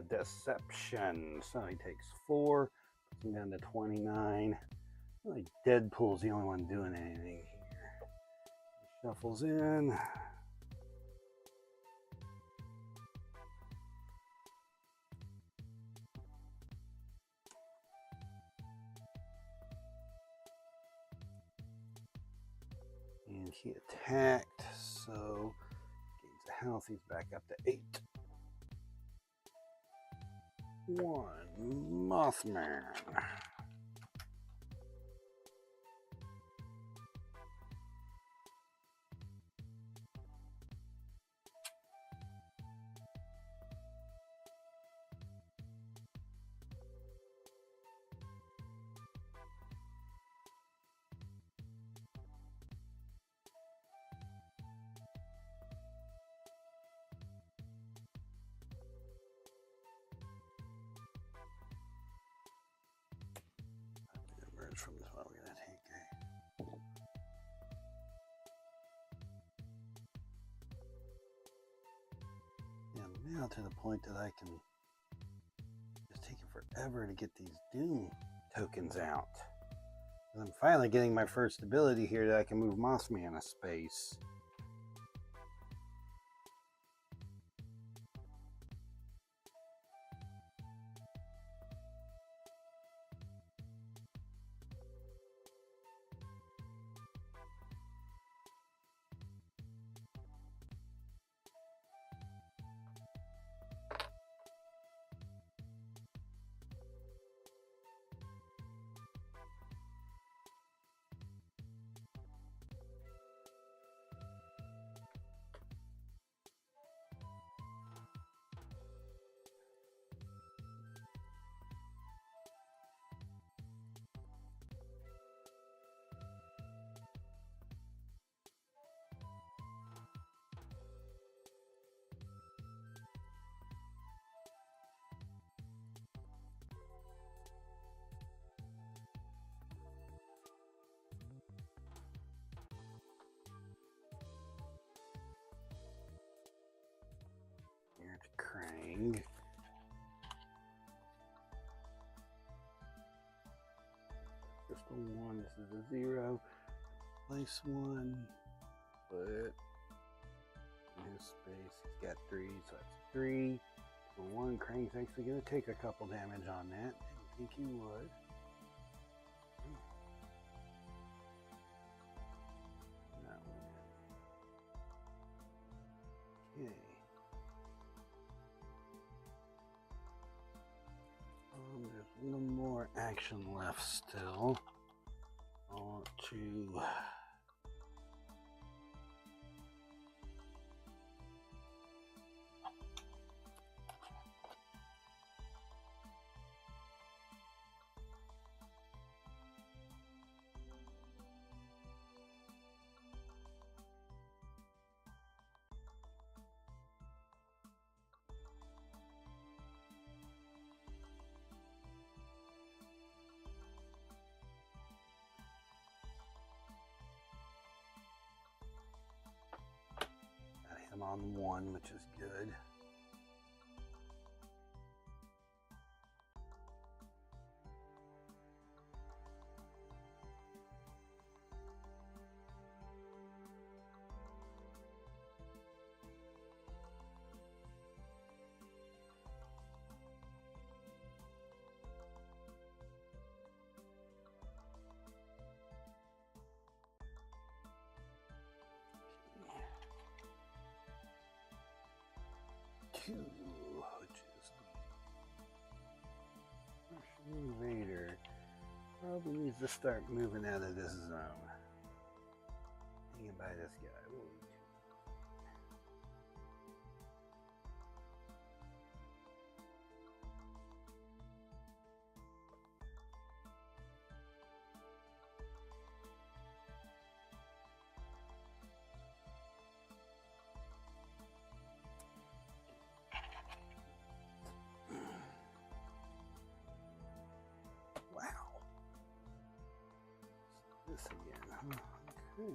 Deception. So he takes 4, puts him down to 29. Like Deadpool's the only one doing anything here. He shuffles in. And he attacked, so gains the health. He's back up to 8. 1 Mothman. cards from this one. We're going to take now to the point that I can just take it forever to get these Doom tokens out. And I'm finally getting my first ability here that I can move Mossman a space. Here's Krang. Crystal 1, this is a 0. Place 1. Put in his space. He's got 3, so that's 3. For 1, Krang's actually going to take a couple damage on that. Didn't think he would. That one. Okay. There's one more action left still. I want to him on 1, which is good. Which is Russian Invader. Probably needs to start moving out of this zone. Hanging by this guy. This again, huh? Okay.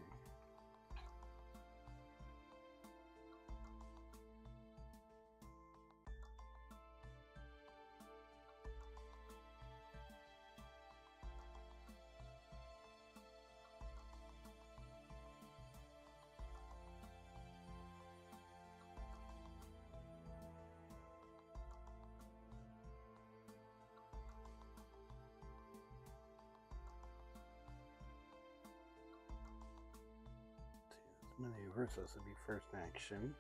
Maneuver, so this would be first action.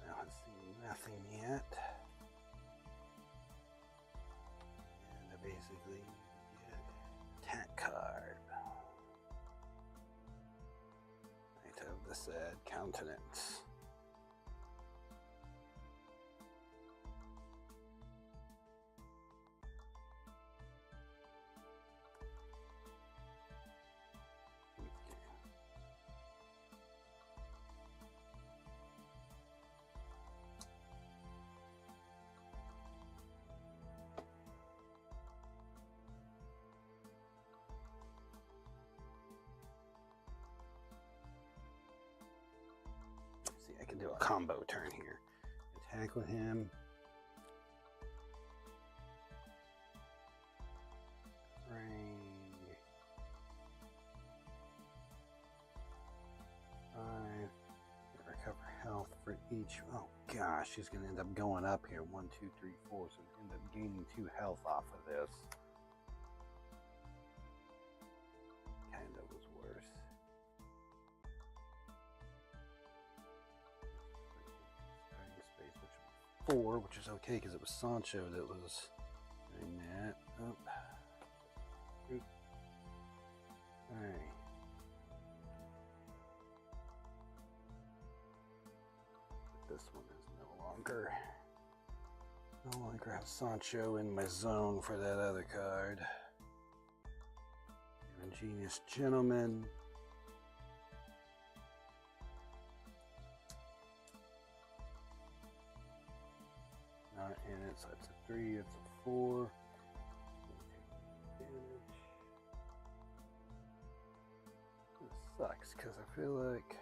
Now I've seen nothing yet. And I basically get attack card. I have the sad countenance. combo turn here. Attack with him. Ring. 5. Recover health for each. Oh gosh, she's gonna end up going up here. 1, 2, 3, 4. So end up gaining 2 health off of this. Kinda was worse. Starting space, which was 4, which is okay because it was Sancho that was doing that. Oh. Alright. This one is no longer have Sancho in my zone for that other card. Ingenious Gentleman. Not in it, so it's a 3, it's a 4. This sucks because I feel like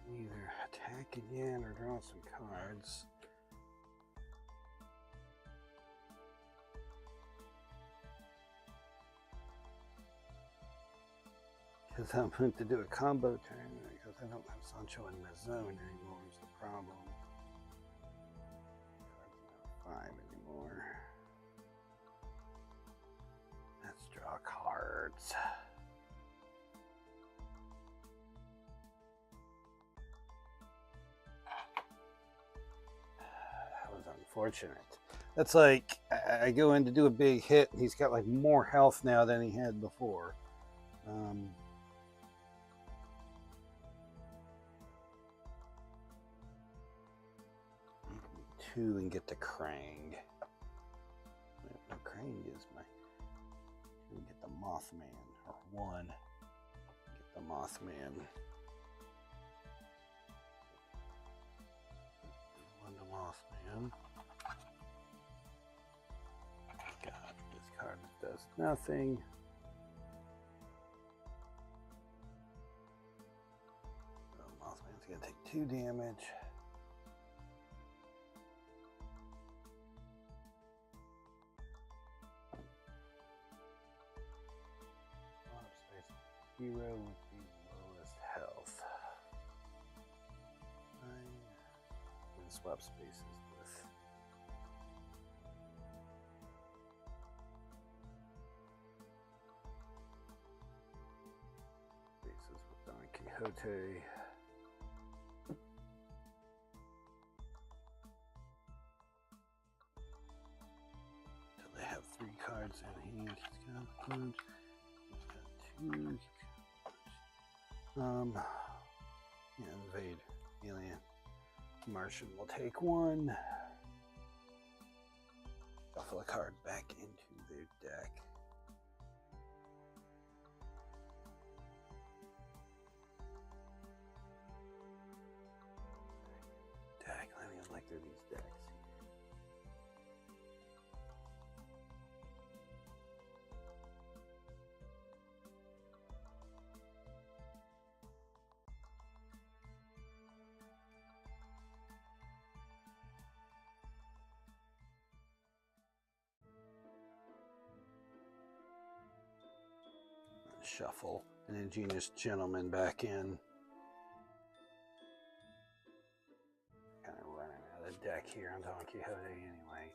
I either attack again or draw some cards. Because I'm going to do a combo turn because I don't have Sancho in my zone anymore is the problem. Card's not 5 anymore. Let's draw cards. That was unfortunate. That's like I go in to do a big hit and he's got like more health now than he had before. 2 and get the Krang. No, Krang is my 2 and get the Mothman, or 1 get the Mothman. 1 to Mothman. God, this card does nothing. So Mothman's gonna take 2 damage. Hero with the lowest health. And swap spaces with Don Quixote. So they have 3 cards in hand. He's got 1. He's got 2. Yeah, invade alien. Martian will take 1. Shuffle a card back into their deck. Deck, let me like through these decks. Shuffle an Ingenious Gentleman back in. Kind of running out of deck here on Don Quixote anyway.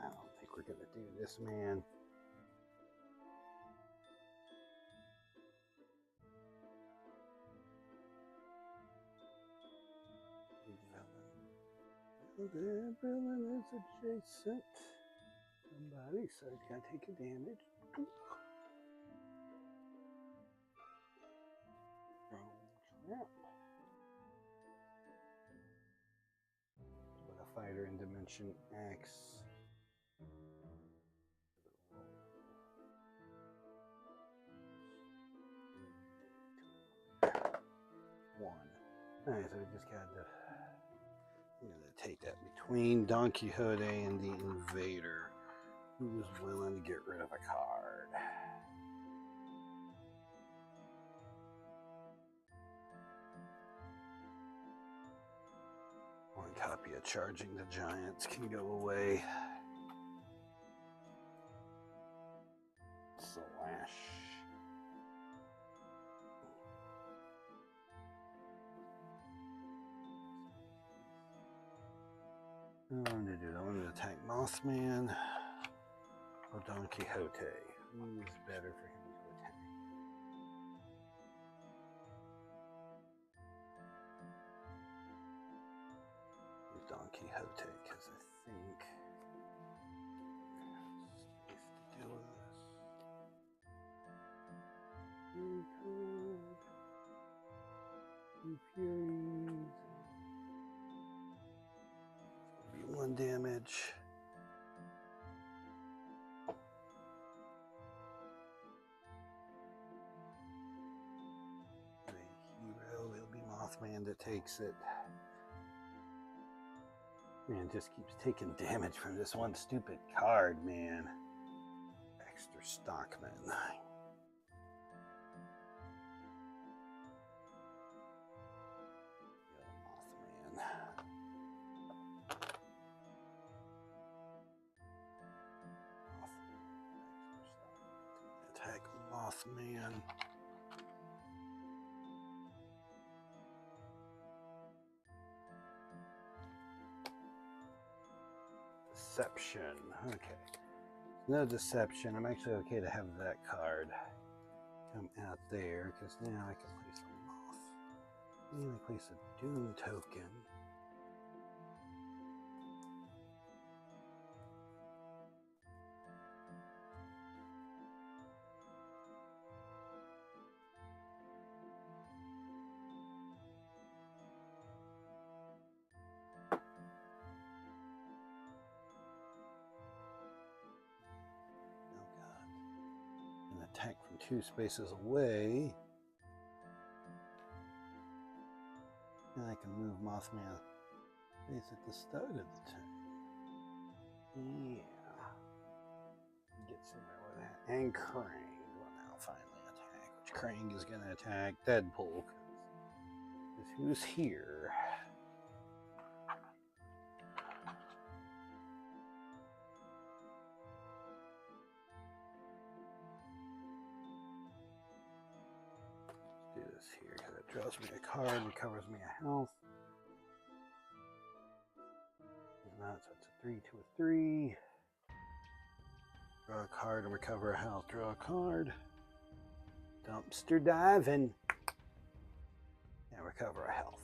I don't think we're going to do this, man. The villain is adjacent. Somebody, so he's going to take a damage. Trap. With a fighter in Dimension X. 1. Alright, so we just got to. I'm going to take that between Don Quixote and the Invader, who was willing to get rid of a card. copy of Charging the Giants can go away. Slash. I want to do. I want to attack Mothman or Don Quixote. Who's better for him to attack? Use Don Quixote because I think space to deal with this. Furies. It's gonna be 1 damage. The hero, it'll be Mothman that takes it. Man, just keeps taking damage from this one stupid card, man. Extra Stockman. Attack Mothman. Deception. Okay. No deception. I'm actually okay to have that card come out there because now I can place a moth. And I place a Doom token. Attack from 2 spaces away. And I can move Mothman face at the start of the turn. Yeah. Get somewhere with that. And Krang will now finally attack. Which Krang is going to attack Deadpool. Because who's here? Do this here because it draws me a card, recovers me a health. Not, so it's a 3 to a 3. Draw a card and recover a health. Draw a card. Dumpster dive and recover a health.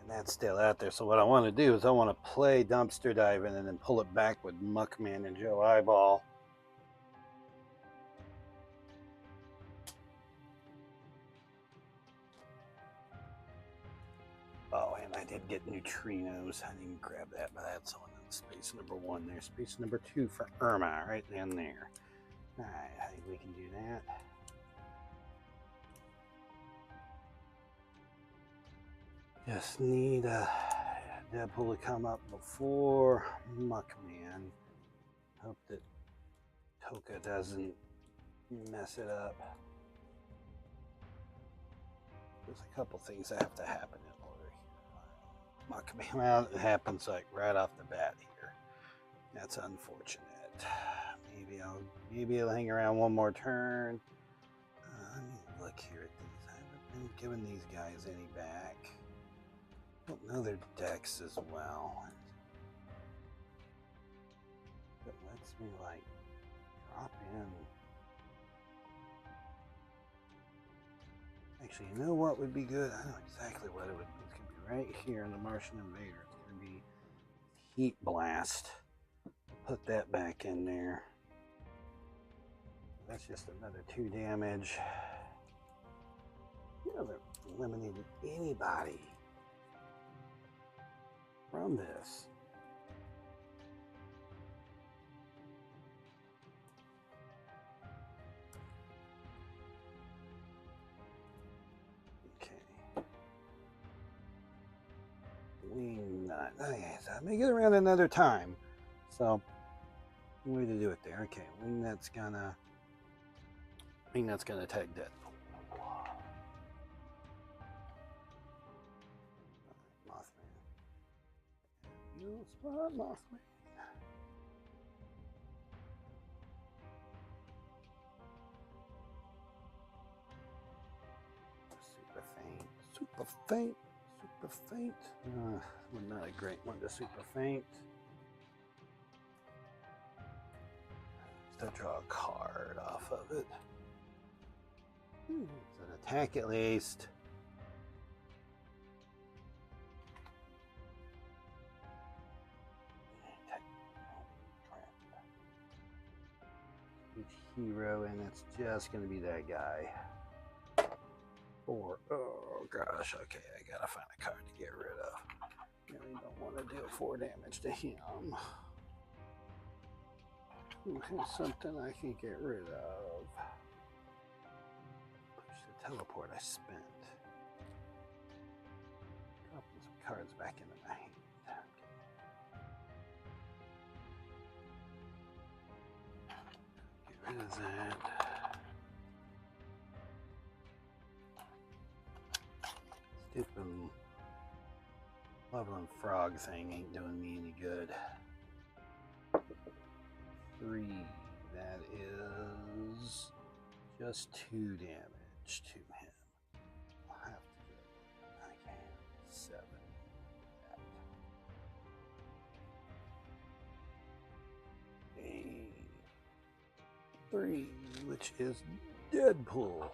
And that's still out there. So what I want to do is I want to play dumpster diving and then pull it back with Muckman and Joe Eyeball. Oh, and I did get neutrinos. I didn't grab that, but that's on space number 1 there. Space number 2 for Irma, right down there. Alright, I think we can do that. Just need Deadpool to come up before Muckman. Hope that Toka doesn't mess it up. There's a couple things that have to happen in order here. Muckman, well, it happens like right off the bat here. That's unfortunate. Maybe I'll hang around 1 more turn. Let me look here at these. I haven't been giving these guys any back. I don't know their decks as well. It lets me like drop in. Actually, you know what would be good? I know exactly what it would be. It's going to be right here in the Martian Invader. It's going to be Heat Blast. Put that back in there. That's just another 2 damage. You haven't eliminated anybody from this. Wing nut. Okay, so I may get around another time. So, way to do it there. Okay, Wingnut's gonna attack Deadpool. Little spot Mothman. Super faint. Super faint. Super faint. Not a great one to super faint. To draw a card off of it. It's an attack at least. Each hero, and it's just going to be that guy. 4. Oh gosh, okay, I gotta find a card to get rid of. Really don't want to deal 4 damage to him. Here's something I can get rid of. Push the teleport I spent. Dropping some cards back into my hand. Get rid of that. Stupid leveling frog thing ain't doing me any good. 3. That is just 2 damage to him. I'll have to get 7. 8. 3, which is Deadpool.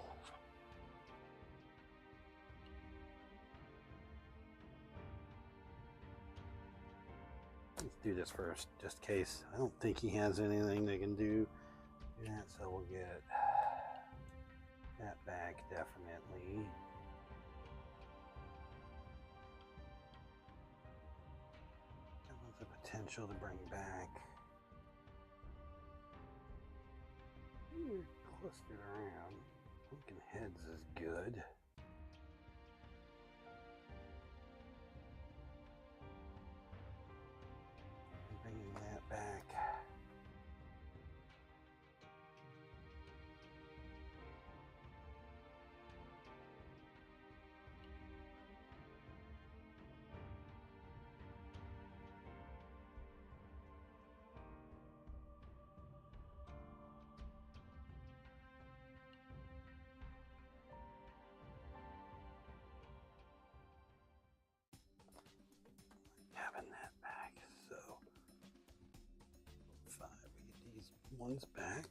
Let's do this first, just in case. I don't think he has anything they can do that, so we'll get that back, definitely. That one's a potential to bring back. You're clustered around. Pumpkin heads is good. Bringing that back. Having that back, so 5. We get these ones back.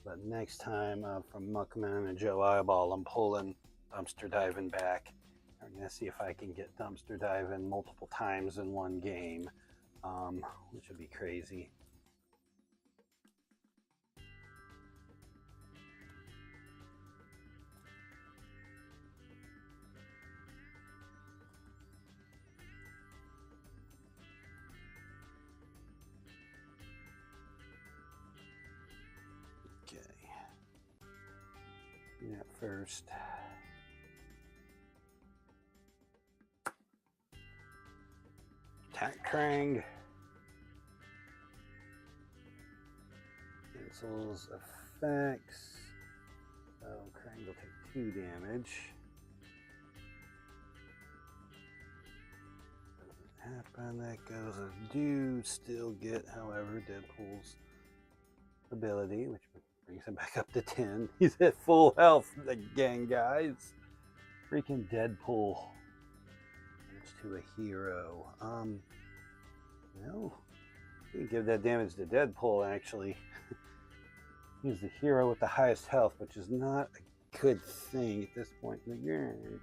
But next time from Muckman and Joe Eyeball, I'm pulling Dumpster Diving back. I'm gonna see if I can get Dumpster Diving multiple times in one game, which would be crazy. That first. Attack Krang. Cancels effects. So Krang will take 2 damage. Doesn't happen. That goes as do. Still get, however, Deadpool's ability, which brings him back up to 10. He's at full health again, guys. Freaking Deadpool. Damage to a hero. No. You can give that damage to Deadpool, actually. He's the hero with the highest health, which is not a good thing at this point in the game.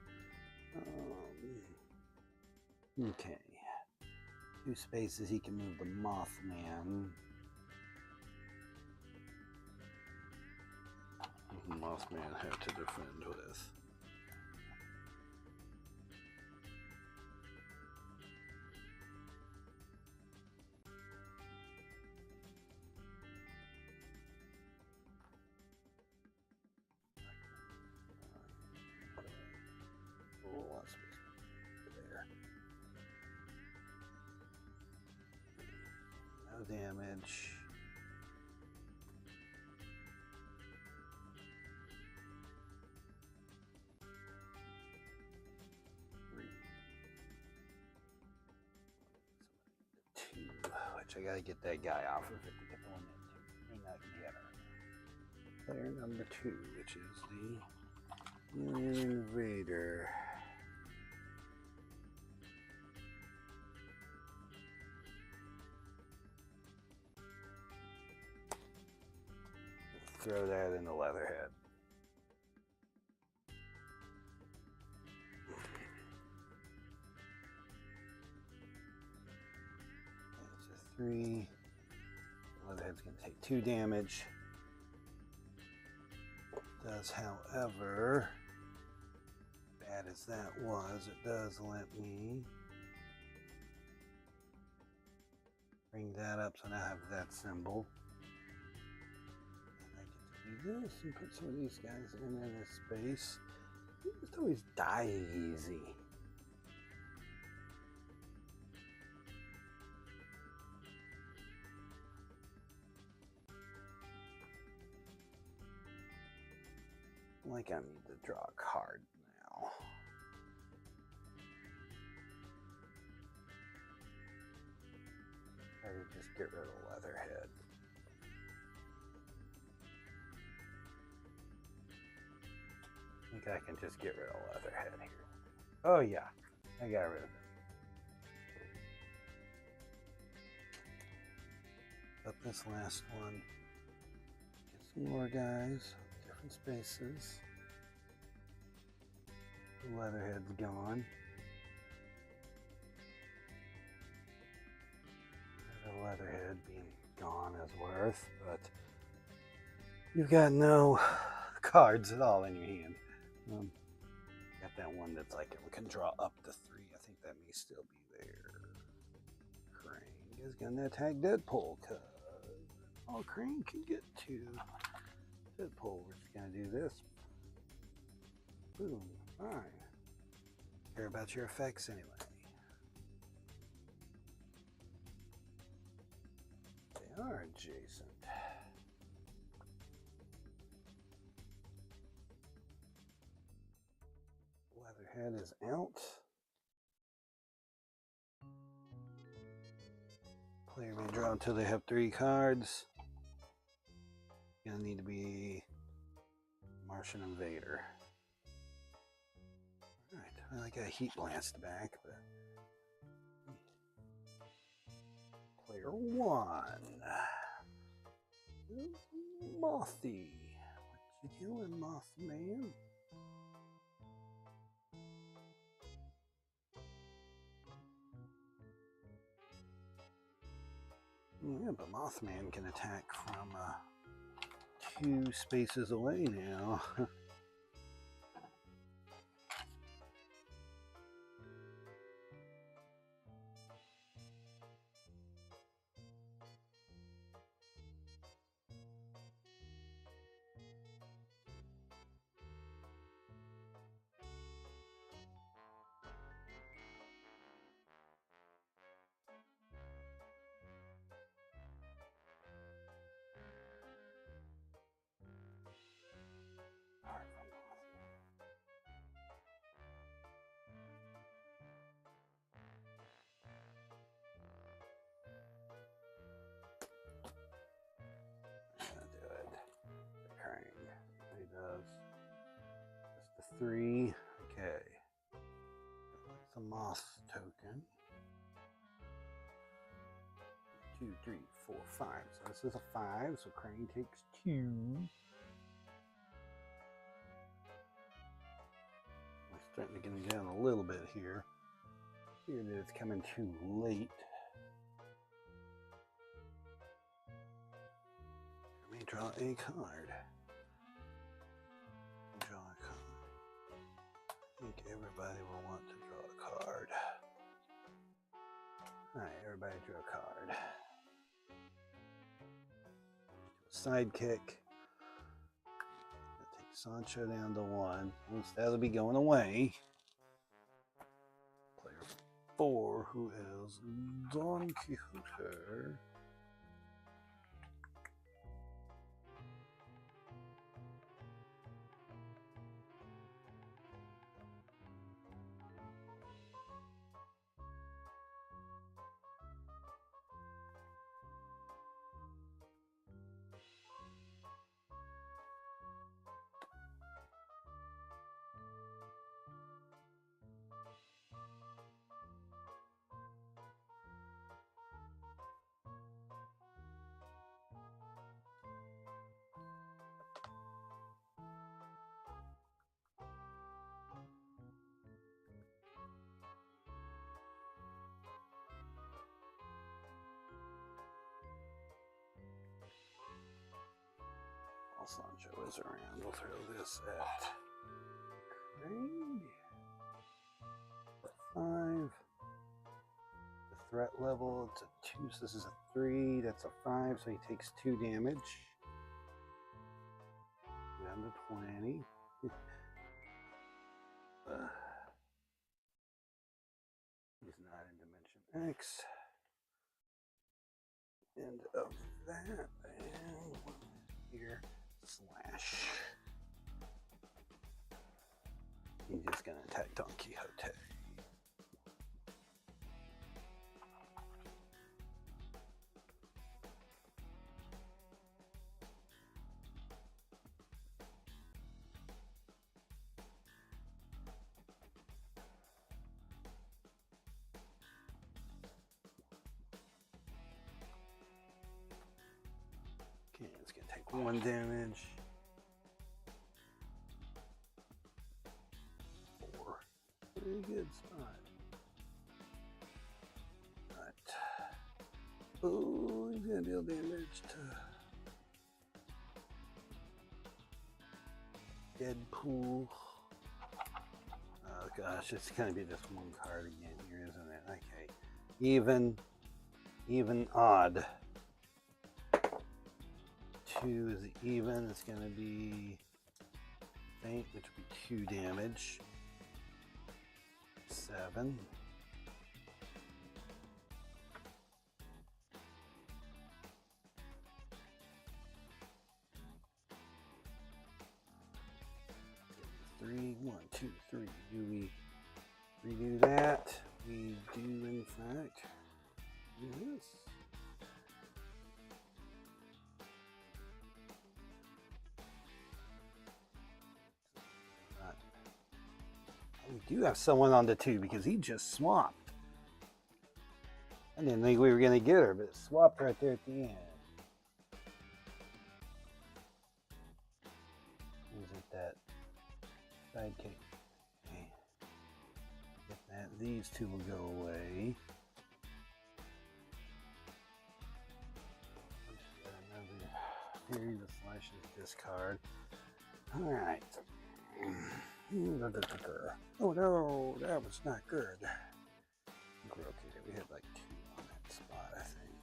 Okay. 2 spaces, he can move the Mothman. Mothman have to defend with. Oh, that's there. No damage. much. I gotta get that guy off of it to get the one that may not get her. Player number 2, which is the Invader. Throw that in the Leatherhead. That's a 3. Leatherhead's going to take 2 damage. Does, however, bad as that was, it does let me bring that up, so now I have that symbol. And I get to do this and put some of these guys in this space. You just always die easy. Like I need to draw a card now. Try to just get rid of Leatherhead. I think I can just get rid of Leatherhead here. Oh yeah, I got rid of it. Up this last one. Get some more guys. Different spaces. The Leatherhead's gone. The Leatherhead being gone is worth, but you've got no cards at all in your hand. Got that one that's like it can draw up to 3. I think that may still be there. Crane is gonna attack Deadpool because all Crane can get to Deadpool. We're just gonna do this. Boom. Fine. Care about your effects anyway. They are adjacent. Leatherhead is out. Player may draw until they have 3 cards. Gonna need to be Martian Invader. Alright, I got a Heat Blast back, but player 1 is Mothy. What you doing, Mothman? Yeah, but Mothman can attack from 2 spaces away now. Just the 3. Okay. It's a moth token. 2, 3, 4, 5. So this is a 5. So Crane takes 2. We're starting to get him down a little bit here. Here that it's coming too late. Let me draw a card. Draw a card. I think everybody will want to draw a card. Alright, everybody drew a card. Sidekick. Take Sancho down to 1. At least that'll be going away. Player 4, who is Don Quixote. Cilantro is around. We'll throw this at Craig. 5. The threat level, it's a 2, so this is a 3. That's a 5, so he takes 2 damage. Down to 20. He's not in Dimension X. End of that, and here, slash. He's just gonna attack Don Quixote. Okay, it's gonna take 1 damage. 4. Pretty good spot. Right. Oh, he's gonna deal damage to Deadpool. Oh gosh, it's gonna be this one card again here, isn't it? Okay. Even, odd. 2 is even. It's going to be faint, which will be 2 damage. 7. Three, 1, 2, 3. Do we redo that? We do, in fact, do this. We do have someone on the 2 because he just swapped. I didn't think we were going to get her, but it swapped right there at the end. Is it that sidekick? Okay. Get that. These 2 will go away. Another period of slashes discard. All right. Oh no, that was not good. Okay, we had like 2 on that spot, I think.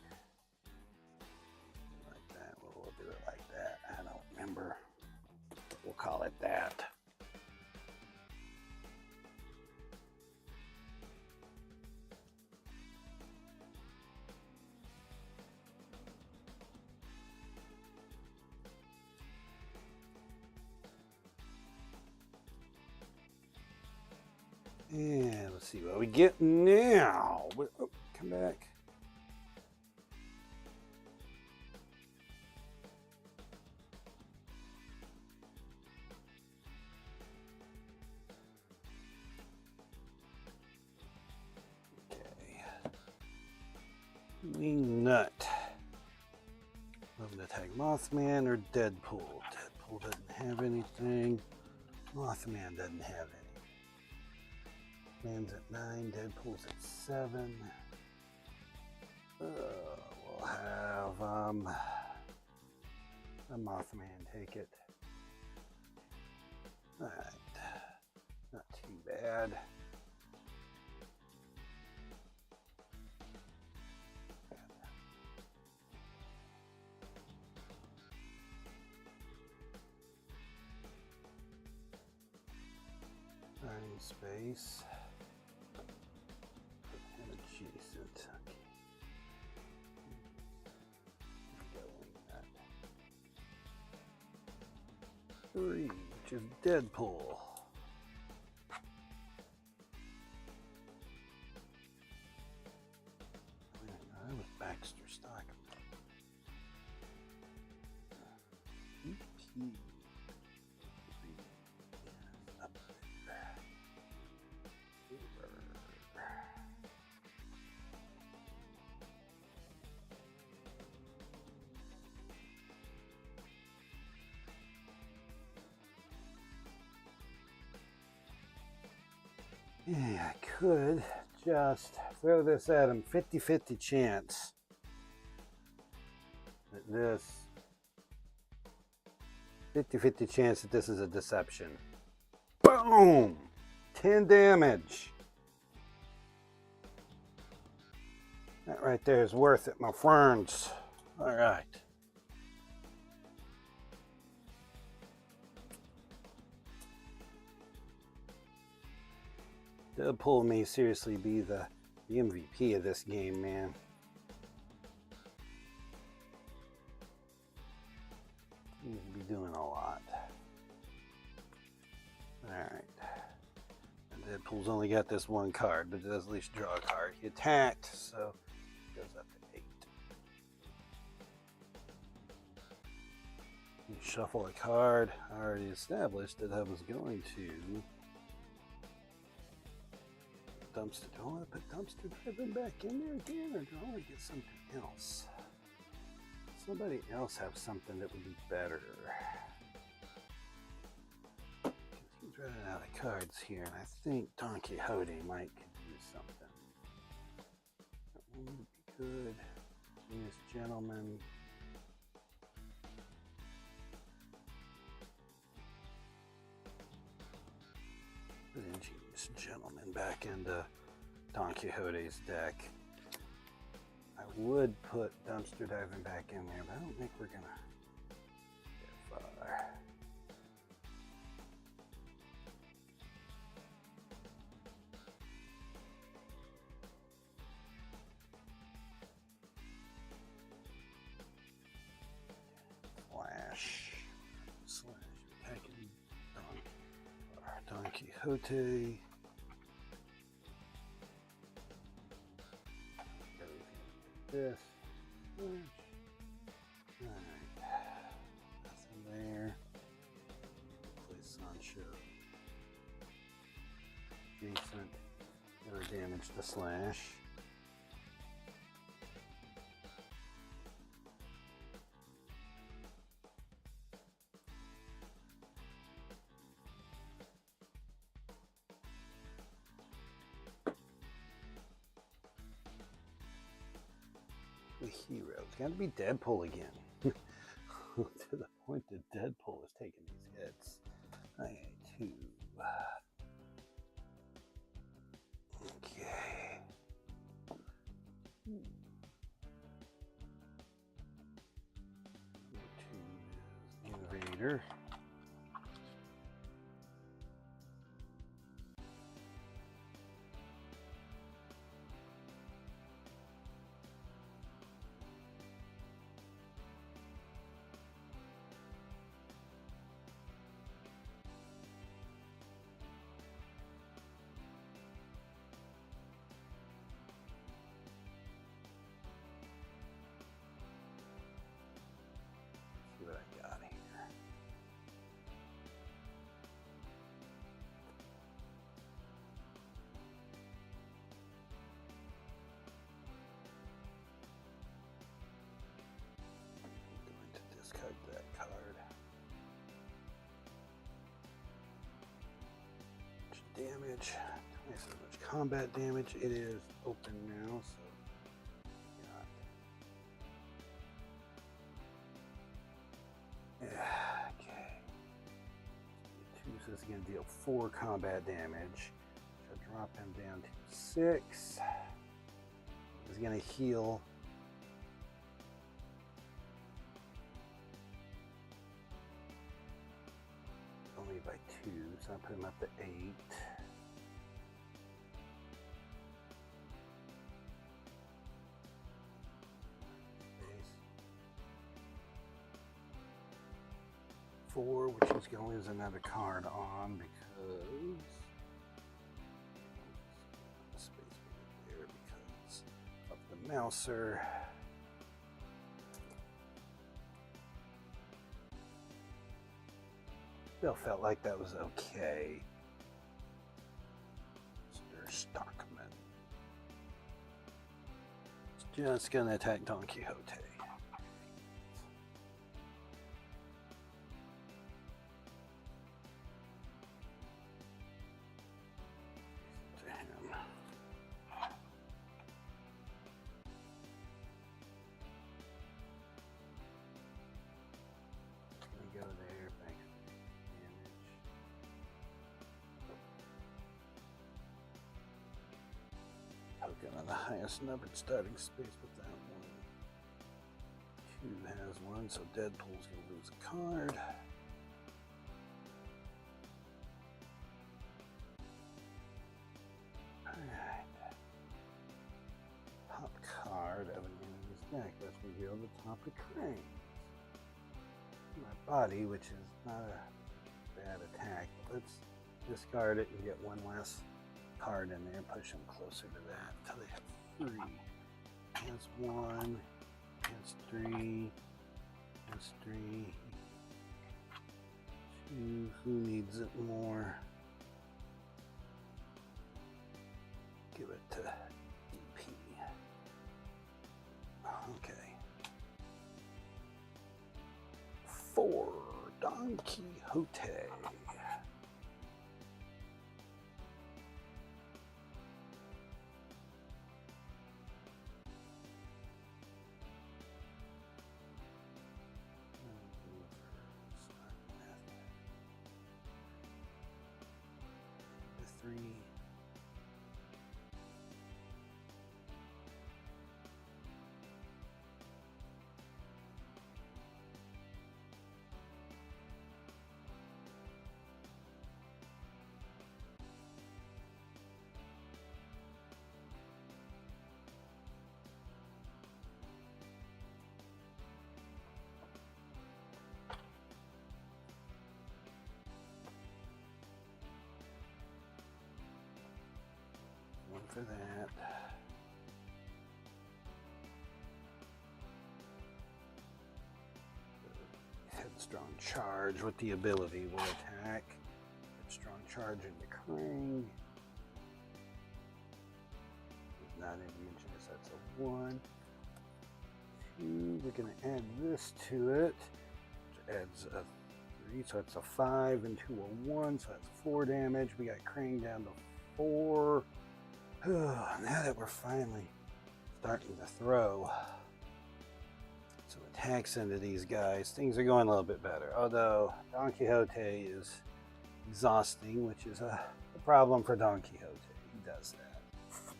Like that. We'll do it like that. I don't remember. We'll call it that. And let's see what we get now. Oh, come back. Okay. Wingnut. Love to attack Mothman or Deadpool. Deadpool doesn't have anything. Mothman doesn't have any. Man's at 9, Deadpool's at 7. We'll have a Mothman take it. Alright, not too bad. Iron space. And adjacent. Okay. 3, which is Deadpool. That was Baxter stock. EP. Up there. Yeah, I could just throw this at him. 50-50 chance that this 50-50 chance that this is a deception. Boom! 10 damage. That right there is worth it, my friends. All right. Deadpool may seriously be the MVP of this game, man. He's be doing a lot. Alright. Deadpool's only got this one card, but it does at least draw a card. He attacked, so it goes up to 8. You shuffle a card. I already established that I was going to dumpster. Do I want to put dumpster diving back in there again, or do I want to get something else? Somebody else have something that would be better. He's running out of cards here, and I think Don Quixote might could use something. That one would be good. Genius Gentleman. Put in Genius Gentleman back into Don Quixote's deck. I would put dumpster diving back in there, but I don't think we're gonna get far. Slash attacking Don Quixote. This. Alright. Nothing there. Play Sancho. Decent. Never damage the slash. Hero. It's got to be Deadpool again. To the point that Deadpool is taking these hits. Okay, 2. Okay. Invader. See what I got here. I'm going to discard that card. Damage. Twice as much combat damage. It is open now, so. Okay. 2, so it's going to deal 4 combat damage. So drop him down to 6. He's going to heal. Only by 2, so I'll put him up to 8. Which is going to lose another card on because space there because of the Mouser. Still felt like that was okay. Mr. Stockman. It's just going to attack Don Quixote. Go there, on the highest numbered starting space with that one. 2 has one, so Deadpool's gonna lose a card. Alright. Top card of an enemy's deck. Let's reveal the top of Cranes. My body, which is not a bad attack, but let's discard it and get one less card in there, push them closer to that until they have 3. Has 1, has 3, has 3, 2. Who needs it more? Give it to DP. Okay. 4, Don Quixote. The 3. One for that. Headstrong charge with the ability will attack. Headstrong charge into Krang. He's not indigenous, that's a 1. 2, we're going to add this to it, which adds a 3, so it's a 5 and 2 a 1, so that's 4 damage. We got Krang down to 4. Now that we're finally starting to throw some attacks into these guys, things are going a little bit better. Although Don Quixote is exhausting, which is a problem for Don Quixote. He does that. Some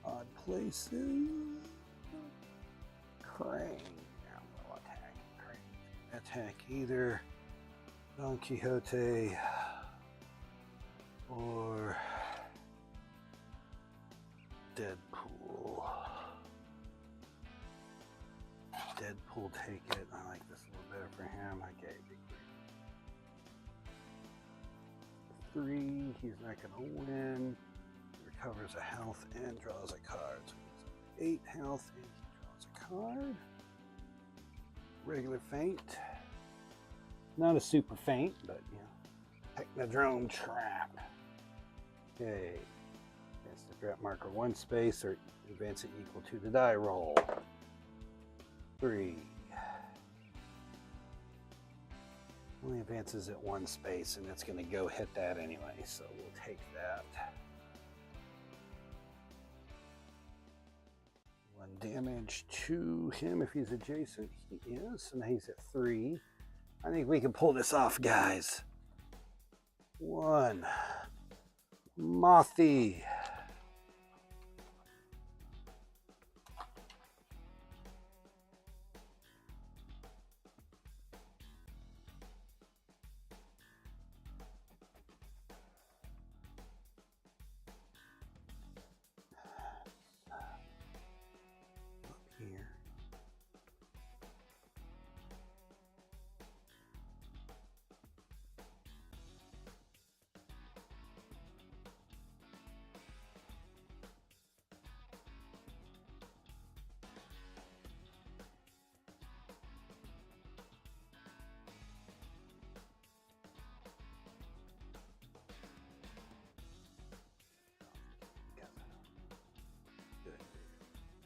odd places. Krang. Now we'll attack. Krang. Attack either Don Quixote or Deadpool. Deadpool, take it. I like this a little better for him. Okay, big 3. He's not going to win. He recovers a health and draws a card. So he's 8 health and he draws a card. Regular feint. Not a super feint, but you know, Technodrome Trap. Okay. Advance the threat marker 1 space or advance it equal to the die roll. 3. Only advances at 1 space, and it's going to go hit that anyway, so we'll take that. 1 damage to him if he's adjacent. He is, so now he's at 3. I think we can pull this off, guys. 1. Mothy. Here.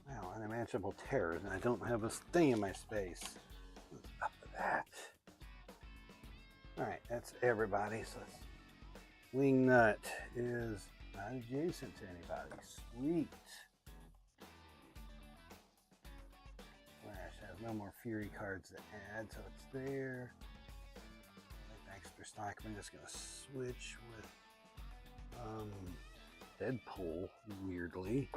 Wow, unimaginable terrors, and I don't have a thing in my space. What's up with that? Alright, that's everybody. So Wingnut is not adjacent to anybody. Sweet. Flash has no more Fury cards to add, so it's there. Extra stock. I'm just going to switch with Deadpool, weirdly.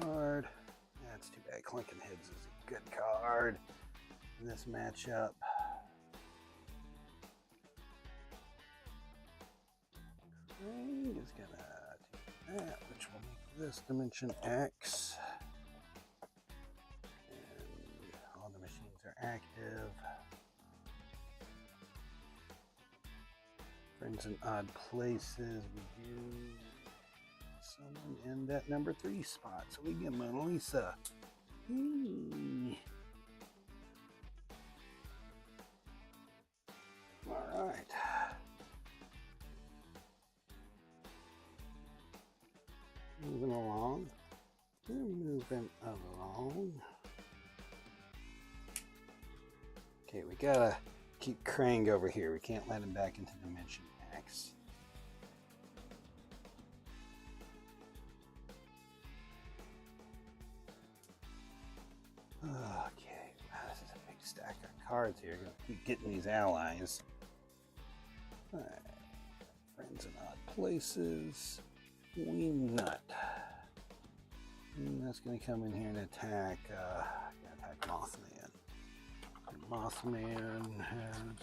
card. That's too bad. Clinking Heads is a good card in this matchup. Krang is gonna do that, which will make this dimension X. And all the machines are active. Friends in Odd Places. We do someone in that number 3 spot, so we get Mona Lisa. All right. Moving along. We're moving along. Okay, we gotta keep Krang over here. We can't let him back into Dimension X. Okay, wow, this is a big stack of cards here. Gonna keep getting these allies. All right. Friends in Odd Places. Nut. And that's going to come in here and attack Mothman. And Mothman has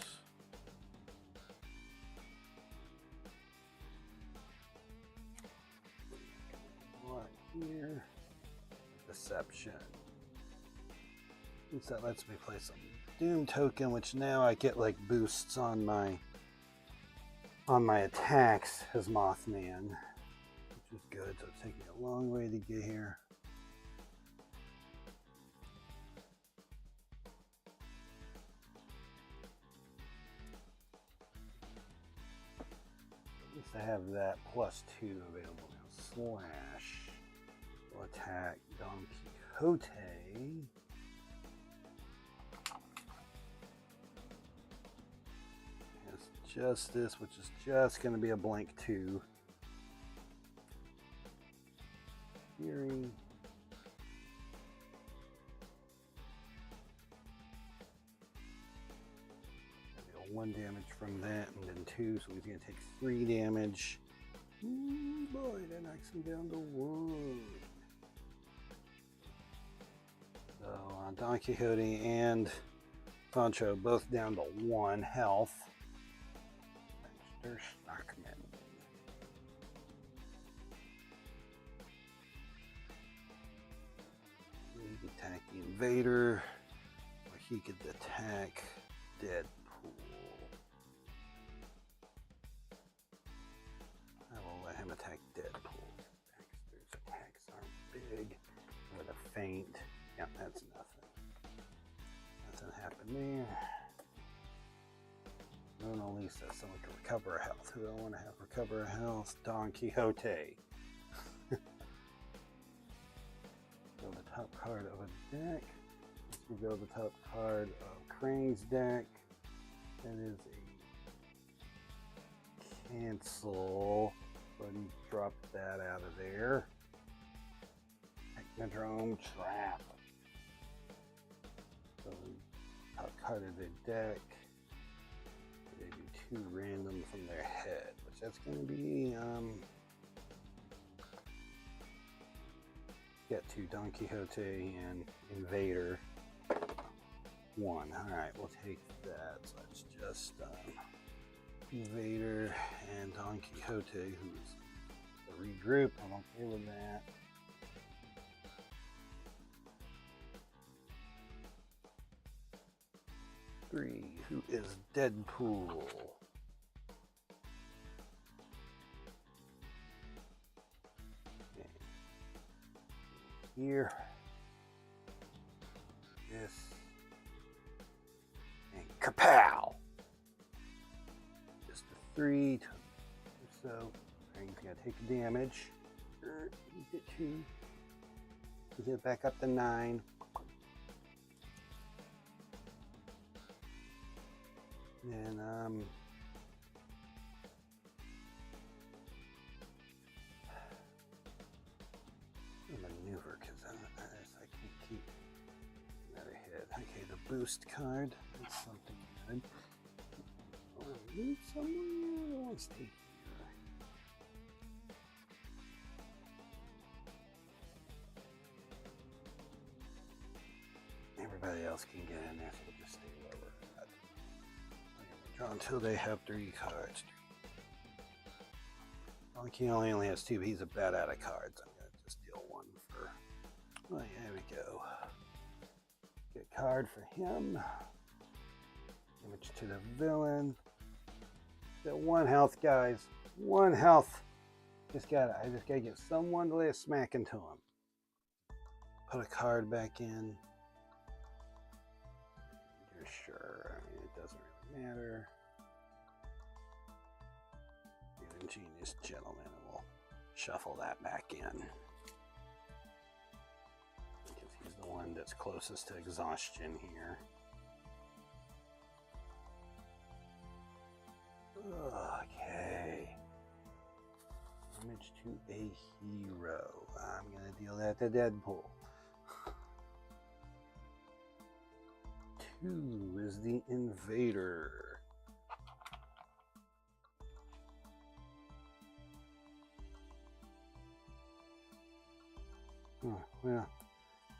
what here? Deception. So that lets me play some Doom token, which now I get like boosts on my attacks as Mothman. Which is good, so it's taking a long way to get here. At least I have that +2 available now. Slash will attack Don Quixote. Has Justice, which is just going to be a blank 2. Fury. Deal 1 damage from that, and then 2, so he's going to take 3 damage. Ooh, boy, that knocks him down to 1. So Don Quixote and Sancho both down to 1 health. Baxter Stockman. Attack the Invader, or he could attack Deadpool. I will let him attack Deadpool. Baxter's attacks aren't big. With a feint. Yep, that's nothing. Nothing happened there. Mona Lisa, someone can recover a health. Who do I want to have recover a health? Don Quixote. Go the top card of a deck. We go the top card of Krang's deck. That is a cancel, but he dropped that out of there. Technodrome Trap. So the top card of the deck. They do 2 random from their head, which that's going to be get to Don Quixote and Invader 1. Alright, we'll take that. So that's just Invader and Don Quixote, who's a regroup. I'm okay with that. Three, who is Deadpool? Here, this, and kapow! Just a 3 or so. Krang's gonna take the damage. He hit 2. He hit back up to 9. And maneuver because I can't keep another hit. Okay, the boost card. That's something good. Oh, move somewhere. I want to stay here. Nobody else can get in there, so we'll just stay where we're at. Draw until they have 3 cards. Monkey only has 2, but he's a bad out of cards. I'm going to just deal 1 for... Oh, yeah, there we go. Good card for him. Damage to the villain. Got 1 health, guys. 1 health. I just gotta get someone to lay a smack into him. Put a card back in. You're sure? I mean, it doesn't really matter. The ingenious gentleman will shuffle that back in. Because he's the one that's closest to exhaustion here. Okay. Damage to a hero. I'm going to deal that to Deadpool. 2 is the Invader. Oh, well,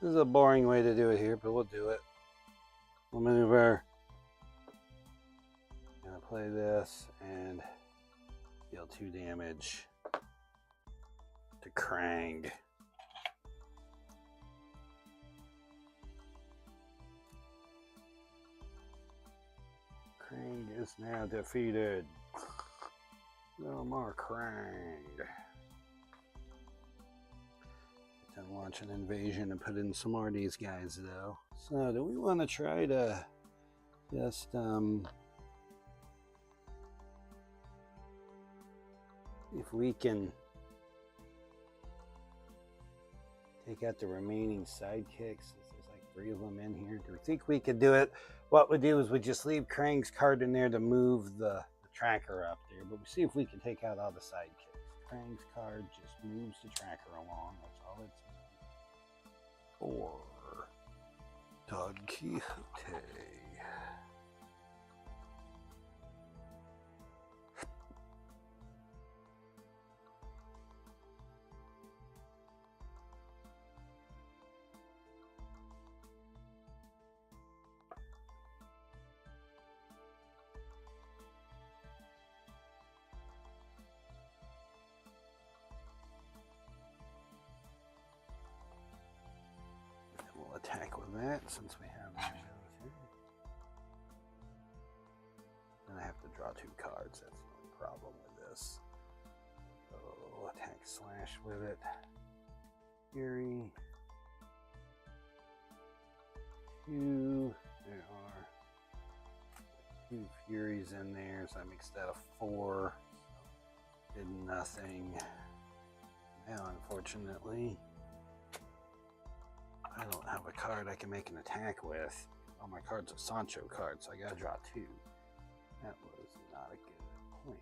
this is a boring way to do it here, but we'll do it. We'll maneuver. I'm going to play this and deal 2 damage to Krang. Krang is now defeated. No more Krang. Then launch an invasion and put in some more of these guys though. So do we want to try to just if we can take out the remaining sidekicks? There's like 3 of them in here. Do we think we could do it? What we do is we just leave Krang's card in there to move the tracker up there, but we see if we can take out all the sidekicks. Krang's card just moves the tracker along. That's all it's doing. Or Don Quixote. Attack with that since we have those here. And I have to draw 2 cards. That's the only problem with this. So attack slash with it. Fury. 2. There are 2 Furies in there, so I mixed that a 4. Did nothing. Now, unfortunately, I don't have a card I can make an attack with. All my cards are Sancho cards, so I gotta draw 2. That was not a good plan.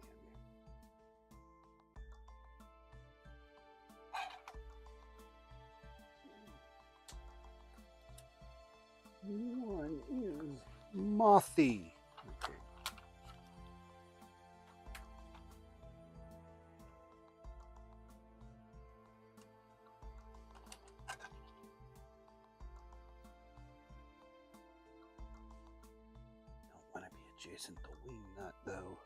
One is Mothy. Okay. Adjacent to Wingnut though.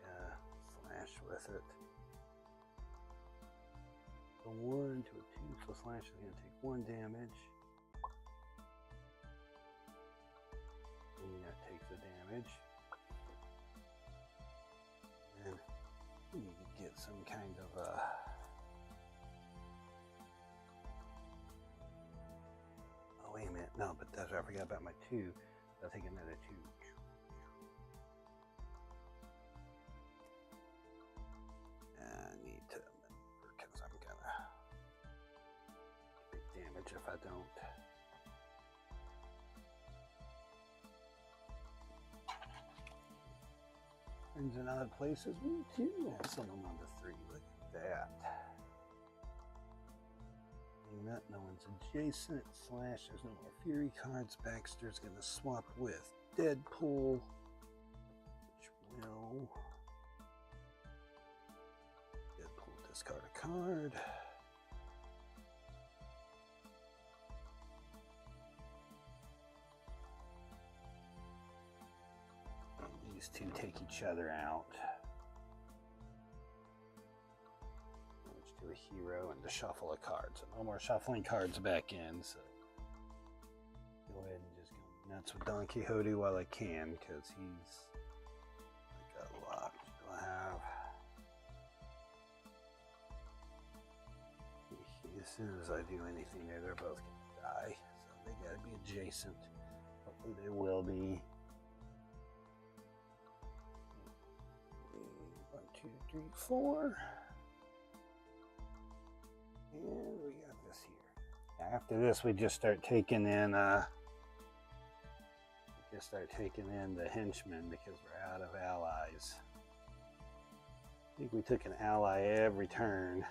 Yeah, slash with it. A 1 to a 2, so slash is going to take 1 damage. That takes the damage. And you can get some kind of a oh wait a minute, no, but that's I forgot about my 2. I'll take another 2. I need to maneuver because I'm gonna take damage if I don't. Friends in other places, we too have someone on the 3. Look at that. Wingnut, no one's adjacent. Slash, there's no more Fury cards. Baxter's going to swap with Deadpool, which will... Deadpool, discard a card. And these two take each other out. A hero and to shuffle a card, so no more shuffling cards back in. So go ahead and just go nuts with Don Quixote while I can, because he's got a lot to have. As soon as I do anything there, they're both gonna die, so they got to be adjacent. Hopefully they will be. 1, 2, 3, 4. And we got this here. After this, we just start taking in the henchmen because we're out of allies. I think we took an ally every turn.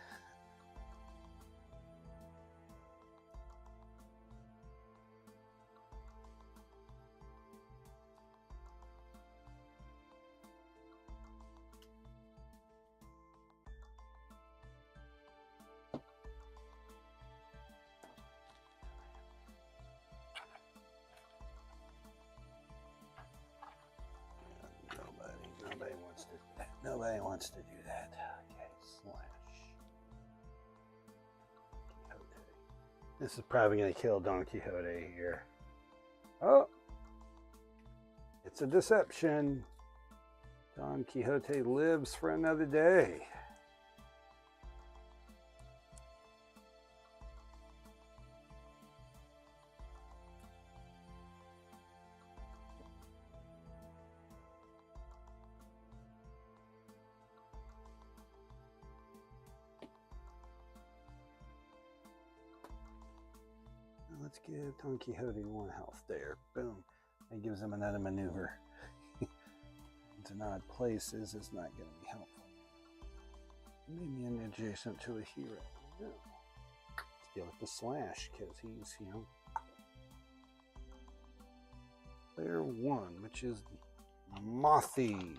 Nobody wants to do that. Okay, slash. Quixote. This is probably going to kill Don Quixote here. Oh! It's a deception. Don Quixote lives for another day. Let's give Don Quixote 1 health there. Boom. That gives him another maneuver. Into odd places is not going to be helpful. Maybe an adjacent to a hero. No. Let's deal with the slash because he's, player 1, which is Mothy.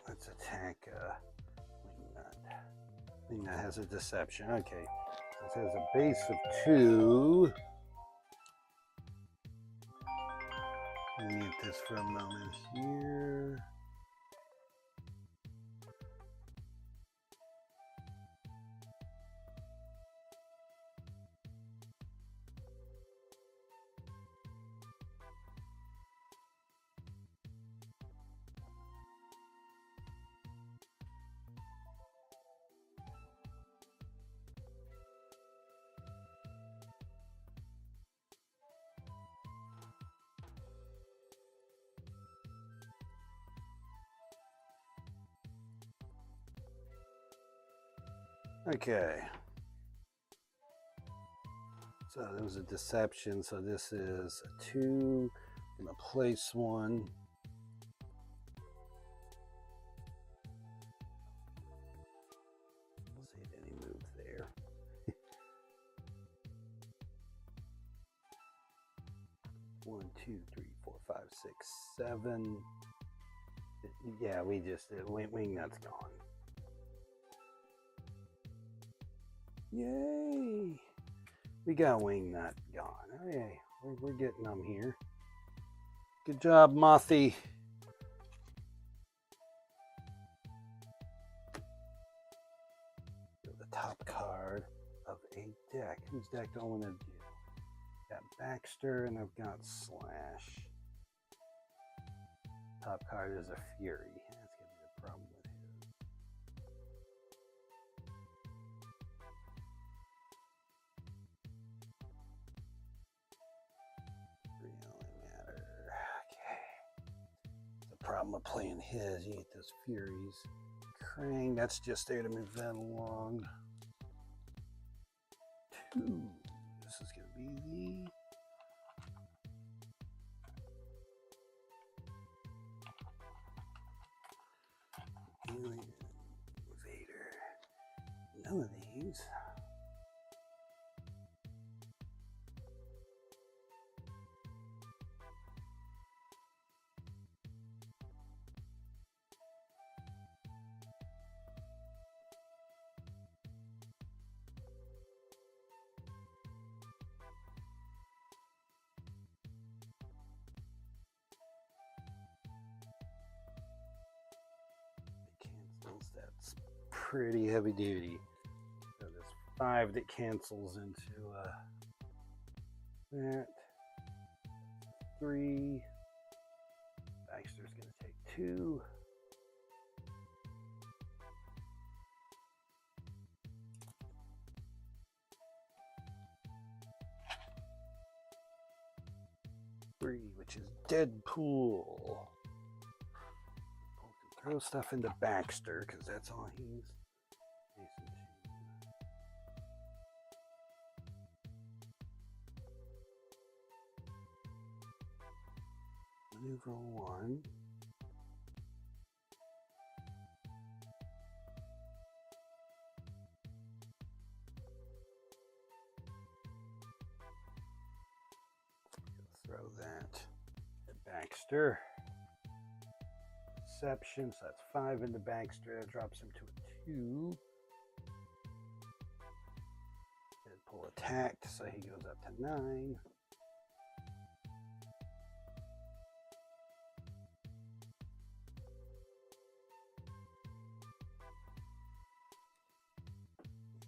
Let's attack Wingnut. Wingnut has a deception. Okay. This has a base of 2. Let me mute this for a moment here. Okay. So there was a deception. So this is a 2. I'm going to place 1. We'll see if any move there. 1, 2, 3, 4, 5, 6, 7. Yeah, we just did. Wingnut's gone. Yay! We got Wingnut gone. Oh, yeah, we're getting them here. Good job, Mothy. The top card of a deck. Whose deck do I want to do? Got Baxter and I've got Slash. Top card is a Fury. That's going to be the problem with his. 1, talking about playing his. You get those Furies. Krang, that's just there to move that along. 2. This is going to be the Alien Vader. None of these. Cancels. That's pretty heavy duty. So there's 5 that cancels into that. 3. Baxter's going to take 2. Which is Deadpool. Throw stuff into Baxter because that's all he's facing to. Maneuver 1. Throw that at Baxter. Deception, so that's 5 into Baxter. That drops him to a 2. Deadpool attacked, so he goes up to 9.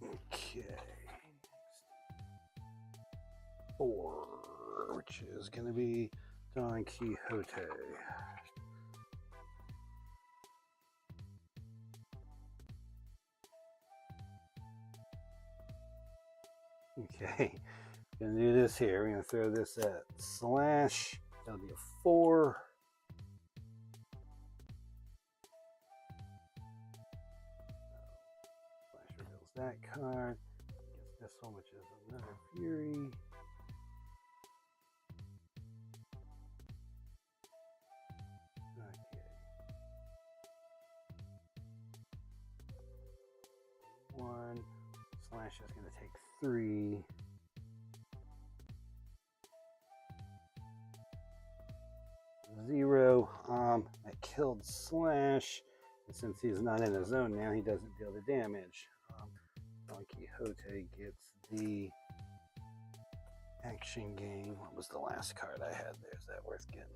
Okay. 4, which is going to be Don Quixote. Okay, gonna do this here. We're gonna throw this at Slash. That'll be a 4. Slash reveals that card. Gets this one, which is another Fury. Okay. 1. Slash is gonna take 3. Zero. I killed Slash, and since he's not in his zone now, he doesn't deal the damage. Don Quixote gets the action game. What was the last card I had there? Is that worth getting?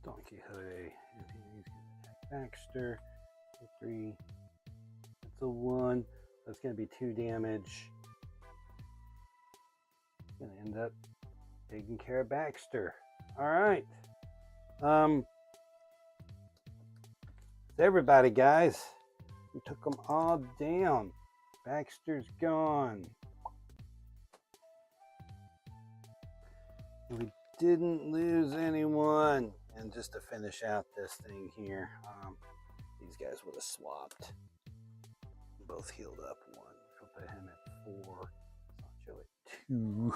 Don Quixote, and he's going to attack Baxter. 3. That's a 1. That's going to be 2 damage. Going to end up taking care of Baxter. All right. Everybody, guys. We took them all down. Baxter's gone. We didn't lose anyone. And just to finish out this thing here, these guys would have swapped. Both healed up 1. I'll put him at 4. Sancho at 2.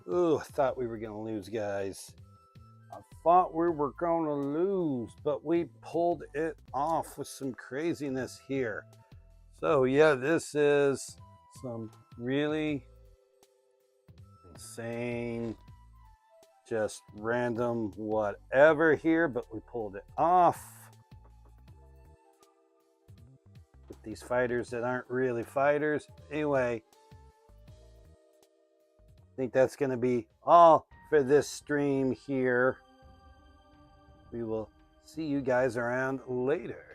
Oh, I thought we were going to lose, guys. I thought we were going to lose, but we pulled it off with some craziness here. So, yeah, this is some really insane, just random whatever here, but we pulled it off with these fighters that aren't really fighters. Anyway, I think that's going to be all for this stream here. We will see you guys around later.